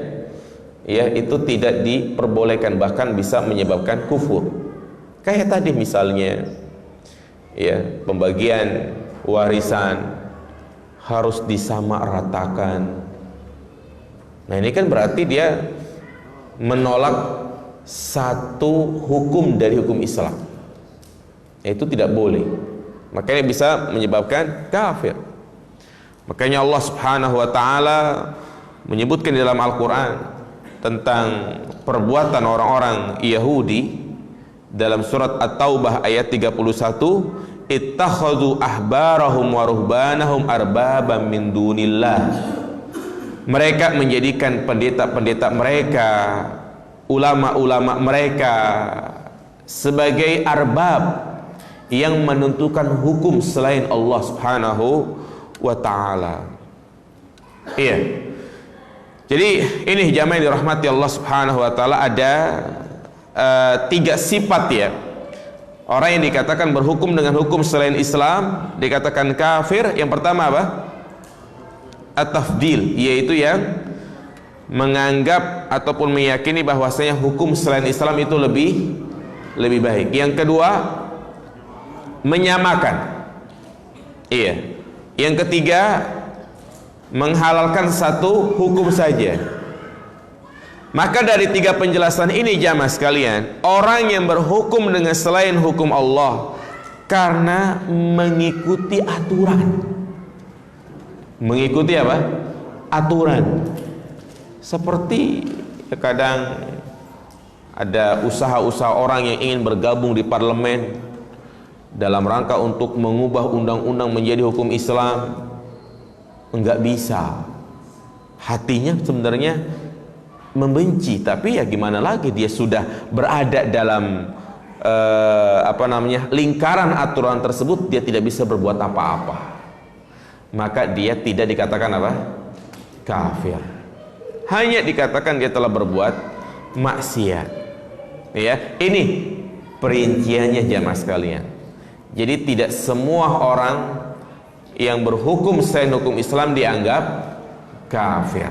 ya, itu tidak diperbolehkan, bahkan bisa menyebabkan kufur. Kayak tadi misalnya, ya, pembagian warisan harus disamaratakan. Nah, ini kan berarti dia menolak satu hukum dari hukum Islam. Itu tidak boleh. Makanya bisa menyebabkan kafir. Makanya Allah Subhanahu wa ta'ala menyebutkan di dalam Al-Quran tentang perbuatan orang-orang Yahudi dalam surat At-Taubah ayat 31, ittakhadhu ahbarahum wa ruhbanahum arbaban min dunillah. Mereka menjadikan pendeta-pendeta mereka, ulama-ulama mereka sebagai arbab yang menentukan hukum selain Allah Subhanahu wa ta'ala. Iya. Jadi ini jamaah yang dirahmati Allah Subhanahu wa ta'ala, ada tiga sifat, ya. Orang yang dikatakan berhukum dengan hukum selain Islam dikatakan kafir. Yang pertama apa? At-tafdil, yaitu yang menganggap ataupun meyakini bahwasanya hukum selain Islam itu lebih baik. Yang kedua, menyamakan. Iya. Yang ketiga, menghalalkan satu hukum saja. Maka dari tiga penjelasan ini, jamaah sekalian, orang yang berhukum dengan selain hukum Allah karena mengikuti aturan. Mengikuti apa? Aturan. Seperti kadang ada usaha-usaha orang yang ingin bergabung di parlemen dalam rangka untuk mengubah undang-undang menjadi hukum Islam. Enggak bisa. Hatinya sebenarnya membenci, tapi ya gimana lagi, dia sudah berada dalam lingkaran aturan tersebut, dia tidak bisa berbuat apa-apa. Maka dia tidak dikatakan apa? Kafir. Hanya dikatakan dia telah berbuat maksiat. Ya, ini perinciannya jamaah sekalian. Jadi tidak semua orang yang berhukum selain hukum Islam dianggap kafir.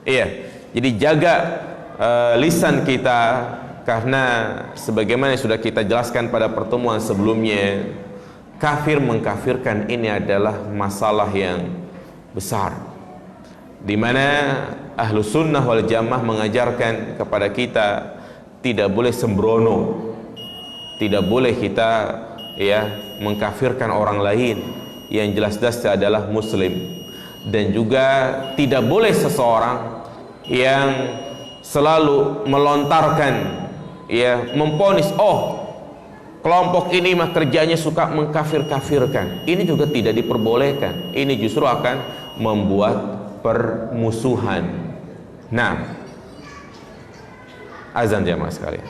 Iya. Jadi jaga lisan kita, karena sebagaimana yang sudah kita jelaskan pada pertemuan sebelumnya, kafir mengkafirkan ini adalah masalah yang besar, di mana ahlu sunnah wal jamaah mengajarkan kepada kita tidak boleh sembrono, tidak boleh kita, ya, mengkafirkan orang lain yang jelas-jelas adalah muslim, dan juga tidak boleh seseorang yang selalu melontarkan, ya, memponis, oh, kelompok ini mah kerjanya suka mengkafir-kafirkan. Ini juga tidak diperbolehkan. Ini justru akan membuat permusuhan. Nah, azan jamaah sekalian.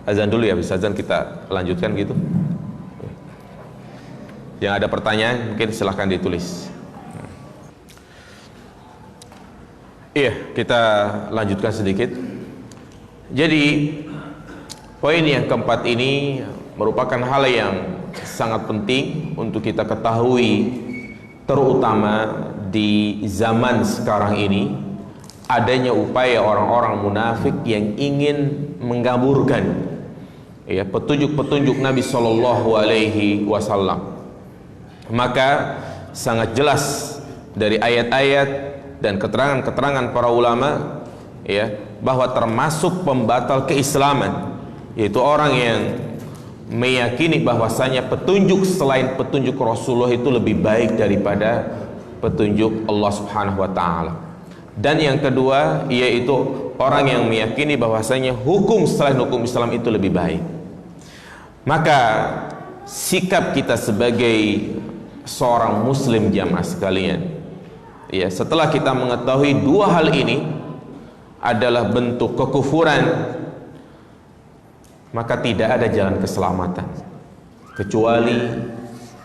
azan dulu ya, habis azan kita lanjutkan gitu. Yang ada pertanyaan mungkin silahkan ditulis. Iya, kita lanjutkan sedikit. Jadi poin yang keempat ini merupakan hal yang sangat penting untuk kita ketahui, terutama di zaman sekarang ini, adanya upaya orang-orang munafik yang ingin menggamburkan ya petunjuk-petunjuk Nabi Shallallahu Alaihi Wasallam. Maka sangat jelas dari ayat-ayat dan keterangan-keterangan para ulama ya bahwa termasuk pembatal keislaman yaitu orang yang meyakini bahwasanya petunjuk selain petunjuk Rasulullah itu lebih baik daripada petunjuk Allah Subhanahu wa taala. Dan yang kedua yaitu orang yang meyakini bahwasanya hukum selain hukum Islam itu lebih baik. Maka sikap kita sebagai seorang muslim jamaah sekalian, ya, setelah kita mengetahui dua hal ini adalah bentuk kekufuran, maka tidak ada jalan keselamatan kecuali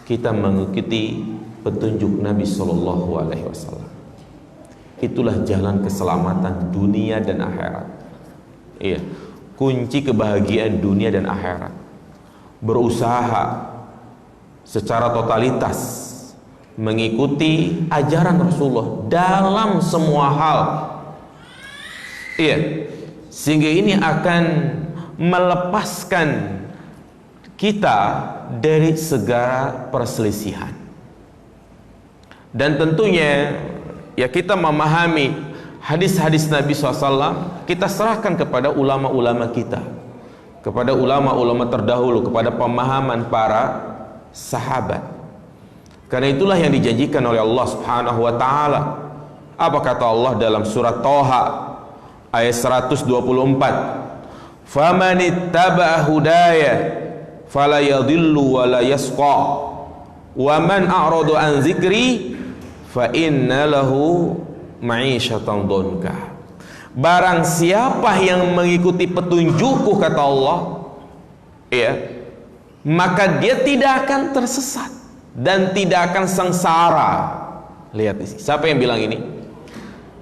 kita mengikuti petunjuk Nabi Shallallahu Alaihi Wasallam. Itulah jalan keselamatan dunia dan akhirat. Iya, kunci kebahagiaan dunia dan akhirat. Berusaha secara totalitas mengikuti ajaran Rasulullah dalam semua hal. Iya, sehingga ini akan melepaskan kita dari segala perselisihan. Dan tentunya ya kita memahami hadis-hadis Nabi SAW, kita serahkan kepada ulama-ulama kita, kepada ulama-ulama terdahulu, kepada pemahaman para sahabat. Karena itulah yang dijanjikan oleh Allah Subhanahu wa taala. Apa kata Allah dalam surat Thaha ayat 124? Famanittaba'a hudaya fala yadhillu wa la yasqa wa man a'rada an dzikri fa inna lahu ma'isyatan dhanka. Barang siapa yang mengikuti petunjukku, kata Allah, ya, maka dia tidak akan tersesat dan tidak akan sengsara. Lihat di sini, siapa yang bilang ini?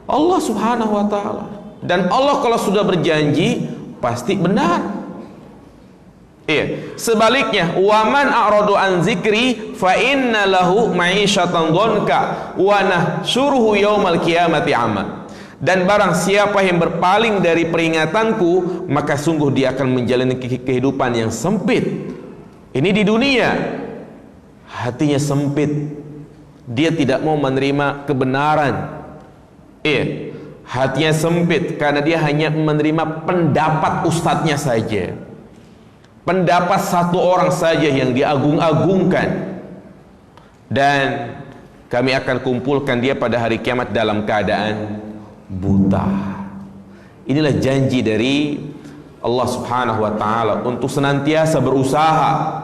Allah Subhanahu wa taala. Dan Allah kalau sudah berjanji pasti benar. Iya. Sebaliknya, waman a'radu an zikri fa inna lahu ma'isyatan dhanka wa nahsyuruhu yaumal qiyamati ama. Dan barang siapa yang berpaling dari peringatanku, maka sungguh dia akan menjalani kehidupan yang sempit. Ini di dunia, hatinya sempit, dia tidak mau menerima kebenaran. Iya, hatinya sempit karena dia hanya menerima pendapat ustadznya saja, pendapat satu orang saja yang diagung-agungkan. Dan kami akan kumpulkan dia pada hari kiamat dalam keadaan buta. Inilah janji dari Allah Subhanahu wa taala untuk senantiasa berusaha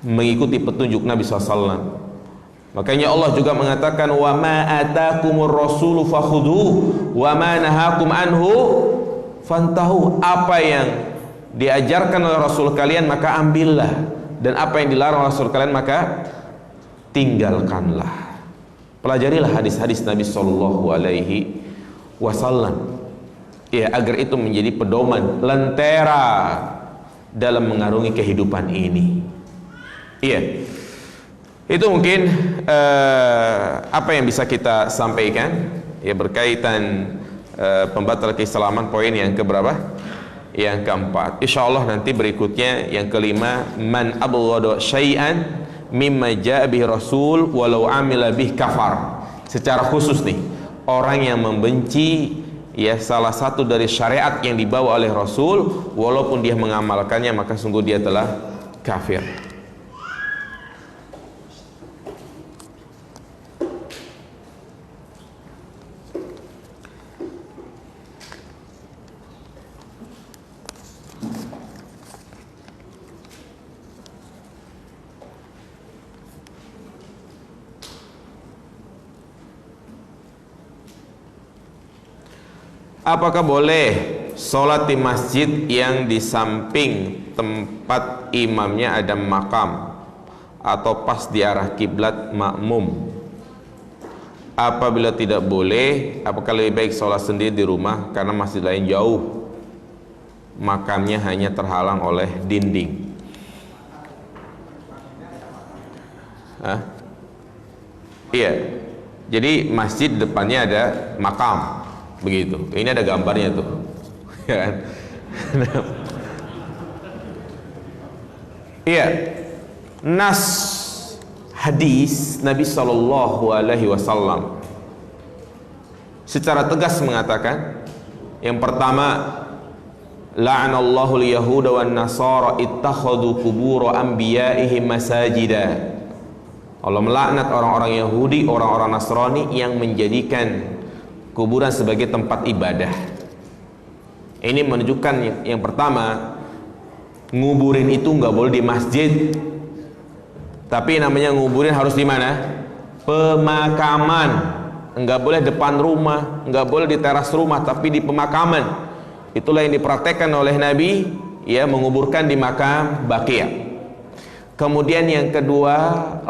mengikuti petunjuk Nabi SAW. Makanya Allah juga mengatakan, wa ma atakumur rasulu fakhudhu wa ma nahakum anhu fantahu. Apa yang diajarkan oleh Rasul kalian maka ambillah, dan apa yang dilarang oleh Rasul kalian maka tinggalkanlah. Pelajarilah hadis-hadis Nabi Sallallahu Alaihi Wasallam, ya, agar itu menjadi pedoman, lentera dalam mengarungi kehidupan ini. Iya, itu mungkin apa yang bisa kita sampaikan ya berkaitan pembatal keislaman. Poin yang keberapa? Yang keempat. Insyaallah nanti berikutnya yang kelima, man abghada syai'an mimma ja'a bihi rasul walau amila bih kafar. Secara khusus nih, orang yang membenci ya salah satu dari syariat yang dibawa oleh Rasul, walaupun dia mengamalkannya, maka sungguh dia telah kafir. Apakah boleh sholat di masjid yang di samping tempat imamnya ada makam atau pas di arah kiblat makmum. Apabila tidak boleh, apakah lebih baik sholat sendiri di rumah karena masjid lain jauh, makamnya hanya terhalang oleh dinding? Iya, jadi masjid depannya ada makam, begitu. Ini ada gambarnya tuh, ya kan? Iya, nas hadis Nabi Shallallahu Alaihi Wasallam secara tegas mengatakan, yang pertama, la'anallahu al-yahuda wan nasara ittakhadhu qubur anbiya'ihim masajida. Allah melaknat orang-orang Yahudi, orang-orang Nasrani yang menjadikan kuburan sebagai tempat ibadah. Ini menunjukkan yang pertama, nguburin itu nggak boleh di masjid, tapi namanya nguburin harus di mana? Pemakaman. Nggak boleh depan rumah, nggak boleh di teras rumah, tapi di pemakaman. Itulah yang dipraktekkan oleh Nabi, ya, menguburkan di makam Baqi'. Kemudian yang kedua,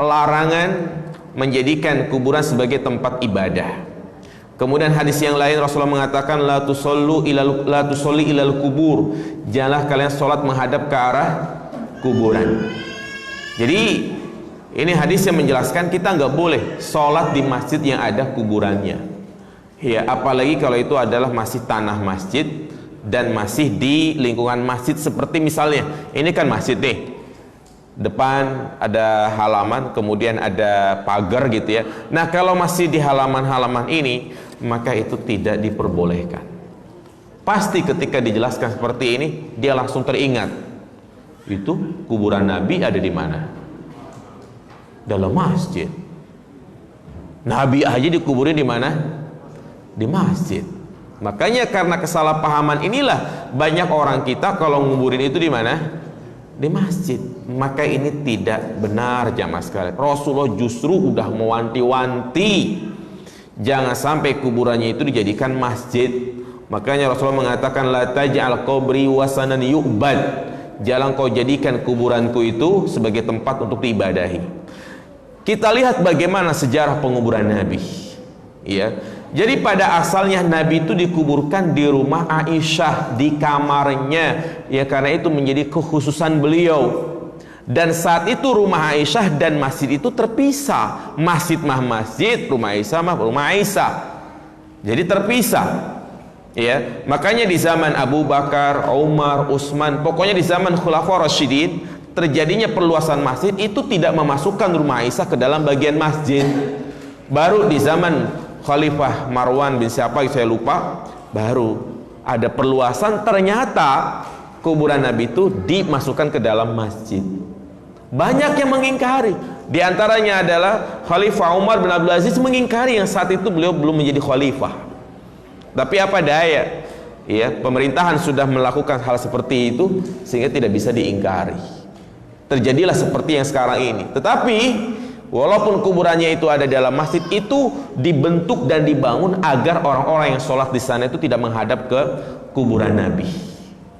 larangan menjadikan kuburan sebagai tempat ibadah. Kemudian hadis yang lain Rasulullah mengatakan, la tusolli ilal kubur, janganlah kalian sholat menghadap ke arah kuburan. Jadi ini hadis yang menjelaskan kita nggak boleh sholat di masjid yang ada kuburannya. Ya, apalagi kalau itu adalah masih tanah masjid dan masih di lingkungan masjid, seperti misalnya ini kan masjid nih, depan ada halaman, kemudian ada pagar gitu ya. Nah, kalau masih di halaman-halaman ini, maka itu tidak diperbolehkan. Pasti ketika dijelaskan seperti ini, dia langsung teringat, itu kuburan Nabi ada di mana? Dalam masjid. Nabi aja dikuburin di mana? Di masjid. Makanya karena kesalahpahaman inilah banyak orang kita kalau nguburin itu di mana? Di masjid. Maka ini tidak benar jamaah sekalian. Rasulullah justru udah mewanti-wanti jangan sampai kuburannya itu dijadikan masjid. Makanya Rasulullah mengatakan, la taj'al qabri wasanan yu'bad, jangan kau jadikan kuburanku itu sebagai tempat untuk diibadahi. Kita lihat bagaimana sejarah penguburan Nabi, ya. Jadi pada asalnya Nabi itu dikuburkan di rumah Aisyah, di kamarnya, ya, karena itu menjadi kekhususan beliau. Dan saat itu rumah Aisyah dan masjid itu terpisah. Masjid mah masjid, rumah Aisyah mah rumah Aisyah. Jadi terpisah. Ya, makanya di zaman Abu Bakar, Umar, Utsman, pokoknya di zaman Khulafaur Rasyidin, terjadinya perluasan masjid itu tidak memasukkan rumah Aisyah ke dalam bagian masjid. Baru di zaman Khalifah Marwan bin siapa saya lupa, baru ada perluasan, ternyata kuburan Nabi itu dimasukkan ke dalam masjid. Banyak yang mengingkari, di antaranya adalah Khalifah Umar bin Abdul Aziz mengingkari yang saat itu beliau belum menjadi khalifah. Tapi apa daya, ya, pemerintahan sudah melakukan hal seperti itu sehingga tidak bisa diingkari. Terjadilah seperti yang sekarang ini. Tetapi walaupun kuburannya itu ada dalam masjid, itu dibentuk dan dibangun agar orang-orang yang sholat di sana itu tidak menghadap ke kuburan Nabi.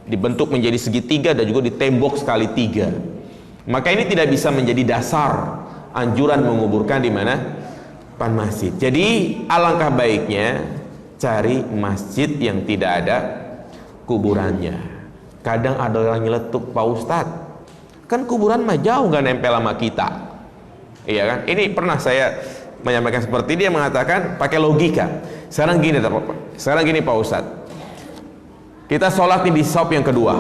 Dibentuk menjadi segitiga dan juga ditembok sekali 3. Maka ini tidak bisa menjadi dasar anjuran menguburkan di mana? Depan masjid. Jadi alangkah baiknya cari masjid yang tidak ada kuburannya. Kadang ada orang nyeletuk, Pak Ustadz, kan kuburan mah jauh nggak nempel sama kita. Iya kan? Ini pernah saya menyampaikan seperti dia mengatakan pakai logika. Sekarang gini Pak Ustadz, kita sholat di shop yang kedua,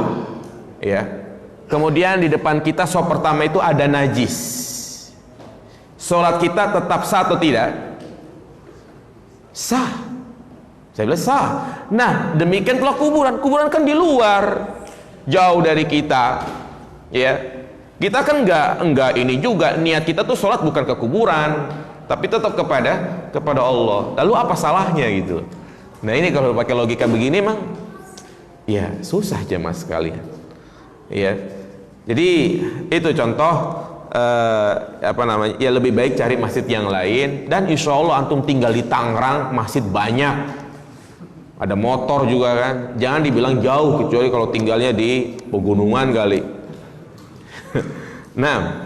ya. Kemudian di depan kita shop pertama itu ada najis. Sholat kita tetap sah atau tidak? Sah. Saya bilang sah. Nah, demikian pula kuburan. Kuburan kan di luar, jauh dari kita, ya. Kita kan enggak ini juga, niat kita tuh sholat bukan ke kuburan, tapi tetap kepada Allah. Lalu apa salahnya gitu? Nah, ini kalau pakai logika begini emang ya susah jemaah sekalian. Ya. Jadi itu contoh ya lebih baik cari masjid yang lain, dan insya Allah antum tinggal di Tangerang masjid banyak. ada motor juga kan. Jangan dibilang jauh, kecuali kalau tinggalnya di pegunungan kali. Nah,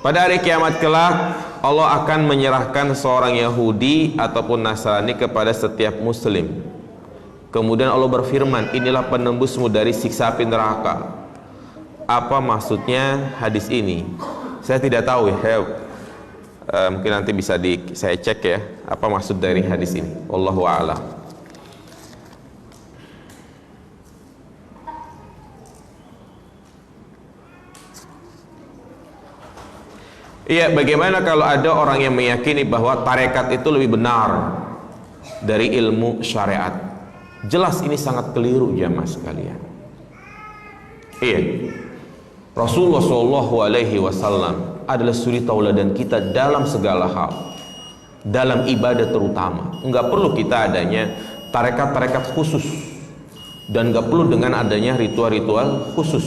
pada hari kiamat kelak Allah akan menyerahkan seorang Yahudi ataupun Nasrani kepada setiap Muslim. Kemudian Allah berfirman, inilah penembusmu dari siksa api neraka. Apa maksudnya hadis ini? Saya tidak tahu ya. Mungkin nanti bisa saya cek ya, apa maksud dari hadis ini. Wallahu a'lam. Iya, bagaimana kalau ada orang yang meyakini bahwa tarekat itu lebih benar dari ilmu syariat? Jelas ini sangat keliru jamaah sekalian. Iya, Rasulullah SAW adalah suri tauladan kita dalam segala hal, dalam ibadah terutama. Enggak perlu kita adanya tarekat-tarekat khusus, dan enggak perlu dengan adanya ritual-ritual khusus.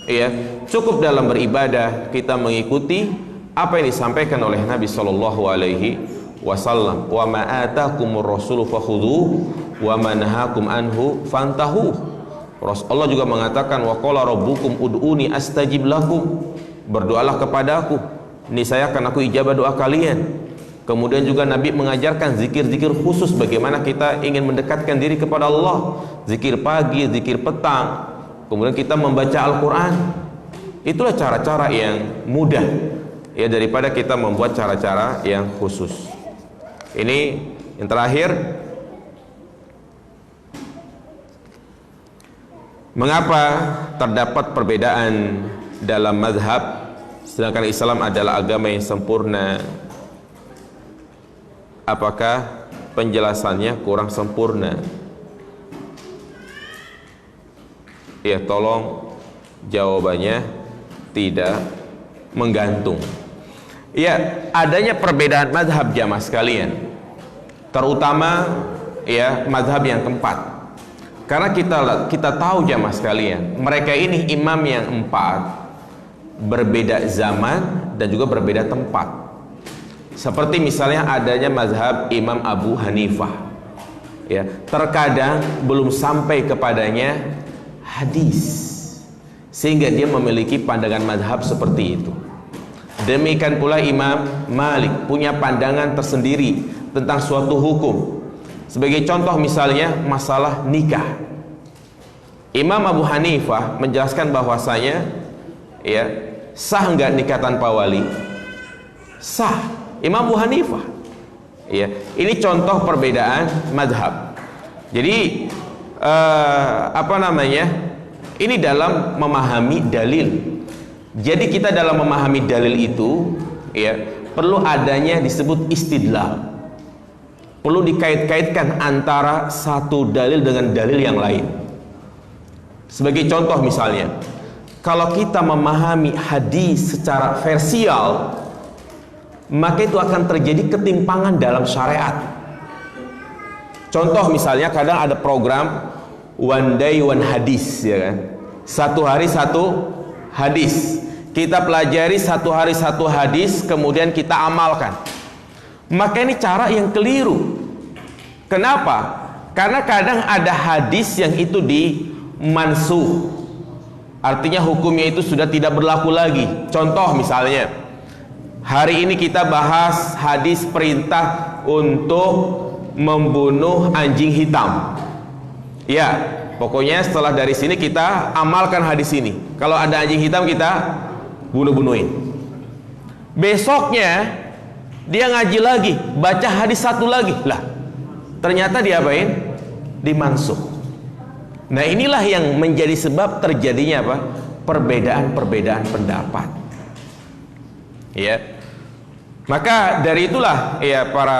Iya, cukup dalam beribadah kita mengikuti apa yang disampaikan oleh Nabi Shallallahu Alaihi Wasallam. Wa ma atakumur rasulu fakhudhu wa ma nahakum anhu fantahu. Allah juga mengatakan wa qala rabbukum ud'uni astajib lakum. Berdoalah kepadaku, niscaya akan aku ijabah doa kalian. Kemudian juga Nabi mengajarkan zikir-zikir khusus bagaimana kita ingin mendekatkan diri kepada Allah. Zikir pagi, zikir petang. Kemudian kita membaca Al-Quran. Itulah cara-cara yang mudah ya, daripada kita membuat cara-cara yang khusus. Ini yang terakhir, mengapa terdapat perbedaan dalam mazhab sedangkan Islam adalah agama yang sempurna? Apakah penjelasannya kurang sempurna? Ya, tolong jawabannya tidak menggantung. Ya, adanya perbedaan mazhab jamaah sekalian, terutama ya mazhab yang keempat. Karena kita tahu jamaah sekalian, mereka ini imam yang empat berbeda zaman dan juga berbeda tempat. Seperti misalnya adanya mazhab Imam Abu Hanifah. Ya, terkadang belum sampai kepadanya hadis sehingga dia memiliki pandangan mazhab seperti itu. Demikian pula Imam Malik punya pandangan tersendiri tentang suatu hukum. Sebagai contoh misalnya masalah nikah. Imam Abu Hanifah menjelaskan bahwasanya ya, sah enggak nikah tanpa wali? Sah. Imam Abu Hanifah. Ya, ini contoh perbedaan mazhab. Jadi ini dalam memahami dalil. Jadi kita dalam memahami dalil itu ya, perlu adanya disebut istidlal. Perlu dikait-kaitkan antara satu dalil dengan dalil yang lain. Sebagai contoh misalnya, kalau kita memahami hadis secara versial, maka itu akan terjadi ketimpangan dalam syariat. Contoh misalnya kadang ada program one day one hadis, ya kan? Satu hari satu hadis. Kita pelajari satu hari satu hadis, kemudian kita amalkan. Maka ini cara yang keliru. Kenapa? Karena kadang ada hadis yang itu dimansuh. Artinya hukumnya itu sudah tidak berlaku lagi. Contoh misalnya, hari ini kita bahas hadis perintah untuk membunuh anjing hitam. Ya, pokoknya setelah dari sini kita amalkan hadis ini. Kalau ada anjing hitam kita bunuh-bunuhin. Besoknya dia ngaji lagi, baca hadis satu lagi. Lah, ternyata diapain? Dimansuh. Nah, inilah yang menjadi sebab terjadinya apa? Perbedaan-perbedaan pendapat. Ya. Maka dari itulah ya para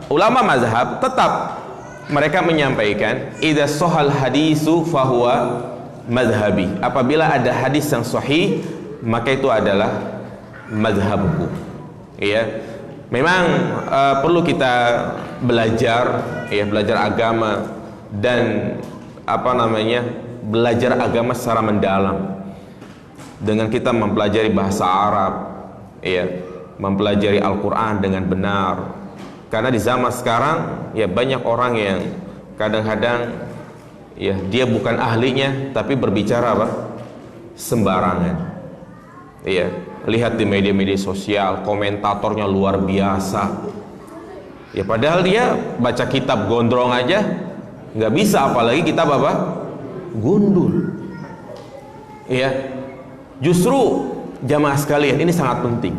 ulama mazhab tetap mereka menyampaikan idza sahal hadisu fahuwa mazhabi. Apabila ada hadis yang sahih, maka itu adalah mazhabku. Ya. Memang perlu kita belajar ya, belajar agama dan belajar agama secara mendalam. dengan kita mempelajari bahasa Arab, ya, mempelajari Al-Quran dengan benar. Karena di zaman sekarang ya banyak orang yang kadang-kadang ya dia bukan ahlinya tapi berbicara apa? Sembarangan. Iya, lihat di media-media sosial, komentatornya luar biasa. Ya padahal dia baca kitab gondrong aja nggak bisa, apalagi kitab apa? Gundul. Iya. Justru jamaah sekalian, ini sangat penting.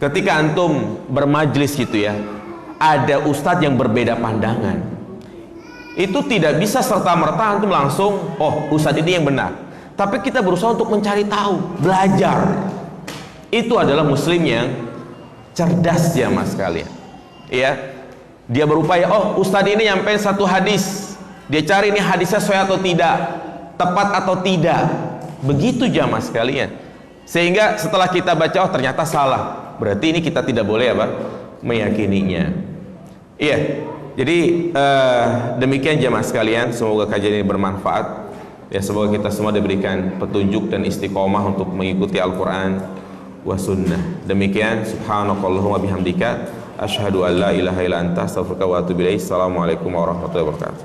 Ketika antum bermajlis gitu ya, ada ustadz yang berbeda pandangan, itu tidak bisa serta-merta antum langsung, oh ustadz ini yang benar. Tapi kita berusaha untuk mencari tahu, belajar. Itu adalah muslim yang cerdas jamaah sekalian. Ya, dia berupaya, oh ustadz ini nyampein satu hadis, dia cari ini hadisnya sesuai atau tidak, tepat atau tidak. Begitu jamaah sekalian. Sehingga setelah kita baca, oh ternyata salah, berarti ini kita tidak boleh apa? Meyakininya. Iya. Jadi demikian jamaah sekalian, semoga kajian ini bermanfaat. Ya, semoga kita semua diberikan petunjuk dan istiqomah untuk mengikuti Al-Quran wa sunnah. Demikian, subhanakallahumma bihamdika asyhadu an la ilaha illa anta astaghfiruka wa atubu ilaik. Assalamualaikum warahmatullahi wabarakatuh.